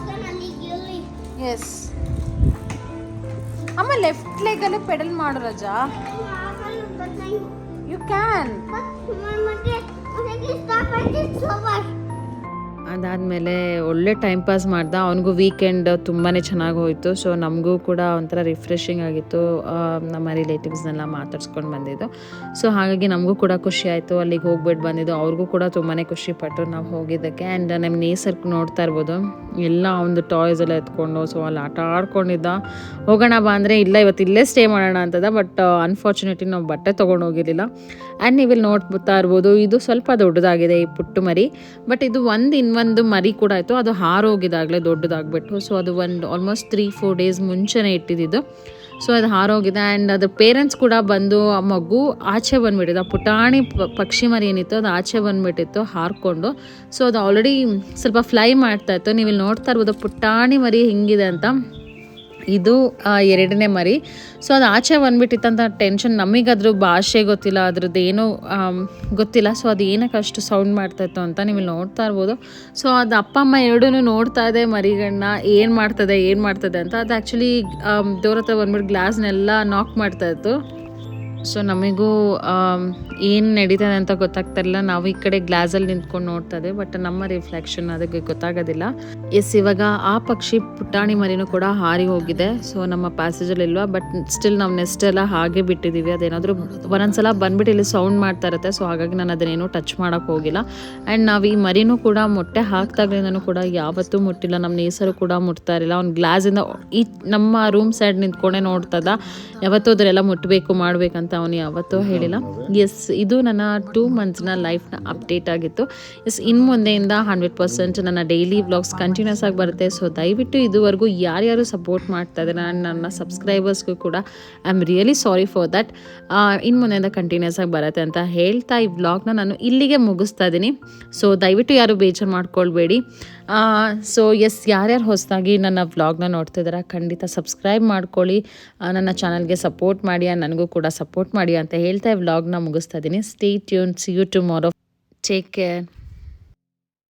yes. ಅಮ್ಮ ಲೆಫ್ಟ್ ಲೆಗಲ್ಲಿ ಪೆಡಲ್ ಮಾಡು ರಜಾ. You can. ಅದಾದಮೇಲೆ ಒಳ್ಳೆ ಟೈಮ್ ಪಾಸ್ ಮಾಡ್ದೆ. ಅವನಿಗೂ ವೀಕೆಂಡ್ ತುಂಬಾ ಚೆನ್ನಾಗಿ ಹೋಯಿತು. ಸೊ ನಮಗೂ ಕೂಡ ಒಂಥರ ರಿಫ್ರೆಶಿಂಗ್ ಆಗಿತ್ತು, ನಮ್ಮ ರಿಲೇಟಿವ್ಸ್ನೆಲ್ಲ ಮಾತಾಡ್ಸ್ಕೊಂಡು ಬಂದಿದ್ದು. ಸೊ ಹಾಗಾಗಿ ನಮಗೂ ಕೂಡ ಖುಷಿ ಆಯಿತು ಅಲ್ಲಿಗೆ ಹೋಗ್ಬಿಟ್ಟು ಬಂದಿದ್ದು. ಅವ್ರಿಗೂ ಕೂಡ ತುಂಬಾ ಖುಷಿಪಟ್ಟರು ನಾವು ಹೋಗಿದ್ದಕ್ಕೆ. ಆ್ಯಂಡ್ ನಮ್ಮ ನೇಸರ್ ನೋಡ್ತಾ ಇರ್ಬೋದು, ಎಲ್ಲ ಒಂದು ಟಾಯ್ಸ್ ಎಲ್ಲ ಎತ್ಕೊಂಡು ಸೊ ಅಲ್ಲಿ ಆಟ ಆಡ್ಕೊಂಡಿದ್ದ. ಹೋಗೋಣ ಬಾ ಅಂದರೆ ಇಲ್ಲ, ಇವತ್ತು ಇಲ್ಲೇ ಸ್ಟೇ ಮಾಡೋಣ ಅಂತದ. ಬಟ್ ಅನ್ಫಾರ್ಚುನೇಟ್ಲಿ ನಾವು ಬಟ್ಟೆ ತೊಗೊಂಡು ಹೋಗಿರಲಿಲ್ಲ. ಆ್ಯಂಡ್ ನೀವಿಲ್ಲಿ ನೋಡ್ತಾ ಇರ್ಬೋದು, ಇದು ಸ್ವಲ್ಪ ದೊಡ್ಡದಾಗಿದೆ ಈ ಪುಟ್ಟು ಮರಿ. ಬಟ್ ಇದು ಇನ್ನೊಂದು ಮರಿ ಕೂಡ ಆಯಿತು, ಅದು ಹಾರೋಗಿದಾಗಲೇ ದೊಡ್ಡದಾಗ್ಬಿಟ್ಟು. ಸೊ ಅದು ಒಂದು ಆಲ್ಮೋಸ್ಟ್ 3-4 ಡೇಸ್ ಮುಂಚೆನೇ ಇಟ್ಟಿದ್ದು. ಸೊ ಅದು ಹಾರೋಗಿದೆ. ಆ್ಯಂಡ್ ಅದ್ರ ಪೇರೆಂಟ್ಸ್ ಕೂಡ ಬಂದು ಆ ಮಗು ಆಚೆ ಬಂದುಬಿಟ್ಟಿದ್ದು, ಆ ಪುಟಾಣಿ ಪಕ್ಷಿ ಮರಿ ಏನಿತ್ತು ಅದು ಆಚೆ ಬಂದುಬಿಟ್ಟಿತ್ತು ಹಾರಿಕೊಂಡು. ಸೊ ಅದು ಆಲ್ರೆಡಿ ಸ್ವಲ್ಪ ಫ್ಲೈ ಮಾಡ್ತಾಯಿತ್ತು. ನೀವು ಇಲ್ಲಿ ನೋಡ್ತಾ ಇರ್ಬೋದು ಪುಟಾಣಿ ಮರಿ ಹೆಂಗಿದೆ ಅಂತ. ಇದು ಎರಡನೇ ಮರಿ. ಸೊ ಅದು ಆಚೆ ಬಂದುಬಿಟ್ಟಿತ್ತಂತ ಟೆನ್ಷನ್. ನಮಗದ್ರ ಭಾಷೆ ಗೊತ್ತಿಲ್ಲ, ಅದ್ರದ್ದು ಏನೂ ಗೊತ್ತಿಲ್ಲ. ಸೊ ಅದು ಏನಕ್ಕೆ ಅಷ್ಟು ಸೌಂಡ್ ಮಾಡ್ತಾಯಿತ್ತು ಅಂತ ನೀವು ನೋಡ್ತಾ ಇರ್ಬೋದು. ಸೊ ಅದು ಅಪ್ಪ ಅಮ್ಮ ಎರಡೂ ನೋಡ್ತಾ ಇದೆ ಮರಿಗಳನ್ನ, ಏನು ಮಾಡ್ತದೆ ಅಂತ. ಅದು ಆ್ಯಕ್ಚುಲಿ ಡೋರ್ ಹತ್ರ ಬಂದ್ಬಿಟ್ಟು ಗ್ಲಾಸ್ನೆಲ್ಲ ನಾಕ್ ಮಾಡ್ತಾಯಿತ್ತು. ಸೊ ನಮಗೂ ಏನು ನಡೀತದೆ ಅಂತ ಗೊತ್ತಾಗ್ತಾಯಿಲ್ಲ. ನಾವು ಈ ಕಡೆ ಗ್ಲಾಸಲ್ಲಿ ನಿಂತ್ಕೊಂಡು ನೋಡ್ತಾ ಇದ್ದೆ, ಬಟ್ ನಮ್ಮ ರಿಫ್ಲೆಕ್ಷನ್ ಅದಕ್ಕೆ ಗೊತ್ತಾಗೋದಿಲ್ಲ. ಇವಾಗ ಆ ಪಕ್ಷಿ ಪುಟಾಣಿ ಮರಿನೂ ಕೂಡ ಹಾರಿ ಹೋಗಿದೆ. ಸೊ ನಮ್ಮ ಪ್ಯಾಸೇಜಲ್ಲಿ ಇಲ್ವಾ, ಬಟ್ ಸ್ಟಿಲ್ ನಾವು ನೆಸ್ಟ್ ಎಲ್ಲ ಹಾಗೆ ಬಿಟ್ಟಿದ್ದೀವಿ. ಅದೇನಾದರೂ ಒಂದೊಂದ್ಸಲ ಬಂದ್ಬಿಟ್ಟು ಇಲ್ಲಿ ಸೌಂಡ್ ಮಾಡ್ತಾ ಇರುತ್ತೆ. ಸೊ ಹಾಗಾಗಿ ನಾನು ಅದನ್ನೇನೂ ಟಚ್ ಮಾಡೋಕ್ಕೆ ಹೋಗಿಲ್ಲ. ಆ್ಯಂಡ್ ನಾವು ಈ ಮರಿನೂ ಕೂಡ ಮೊಟ್ಟೆ ಹಾಕ್ದಾಗ್ಲಿಂದನೂ ಕೂಡ ಯಾವತ್ತೂ ಮುಟ್ಟಿಲ್ಲ. ನಮ್ಮ ನೇಸರು ಕೂಡ ಮುಟ್ತಾ ಇರಲಿಲ್ಲ. ಅವ್ನು ಗ್ಲಾಸಿಂದ ಈ ನಮ್ಮ ರೂಮ್ ಸೈಡ್ ನಿಂತ್ಕೊಂಡೇ ನೋಡ್ತದ. ಯಾವತ್ತೂ ಅದರೆಲ್ಲ ಮುಟ್ಟಬೇಕು ಮಾಡಬೇಕಂತ ಅವನು ಯಾವತ್ತೂ ಹೇಳಿಲ್ಲ. ಇದು ನನ್ನ 2 ಮಂತ್ಸ್ನ ಲೈಫ್ನ ಅಪ್ಡೇಟ್ ಆಗಿತ್ತು. ಇನ್ನು ಮುಂದೆಯಿಂದ 100% ನನ್ನ ಡೈಲಿ ವ್ಲಾಗ್ಸ್ ಕಂಟಿನ್ಯೂಸ್ ಆಗಿ ಬರುತ್ತೆ. ಸೊ ದಯವಿಟ್ಟು ಇದುವರೆಗೂ ಯಾರ್ಯಾರು ಸಪೋರ್ಟ್ ಮಾಡ್ತಾ ಇದ್ದಾರೆ ನನ್ನ ಸಬ್ಸ್ಕ್ರೈಬರ್ಸ್ಗೂ ಕೂಡ I am really sorry for that. ಇನ್ನು ಮುಂದೆಯಿಂದ ಕಂಟಿನ್ಯೂಸ್ ಆಗಿ ಬರುತ್ತೆ ಅಂತ ಹೇಳ್ತಾ ಈ ವ್ಲಾಗ್ನ ನಾನು ಇಲ್ಲಿಗೆ ಮುಗಿಸ್ತಾ ಇದ್ದೀನಿ. ಸೊ ದಯವಿಟ್ಟು ಯಾರು ಬೇಜಾರು ಮಾಡ್ಕೊಳ್ಬೇಡಿ. ಸೊ ಯಾರ್ಯಾರು ಹೊಸದಾಗಿ ನನ್ನ ವ್ಲಾಗ್ನ ನೋಡ್ತಿದ್ದಾರೆ ಖಂಡಿತ ಸಬ್ಸ್ಕ್ರೈಬ್ ಮಾಡ್ಕೊಳ್ಳಿ, ನನ್ನ ಚಾನಲ್ಗೆ ಸಪೋರ್ಟ್ ಮಾಡಿ, ನನಗೂ ಕೂಡ ಸಪೋರ್ಟ್ ಮಾಡಿ ಅಂತ ಹೇಳ್ತಾ ವ್ಲಾಗ್ನ ಮುಗಿಸ್ತಾ ಇದ್ದೀನಿ. Stay tune, see you tomorrow, take care.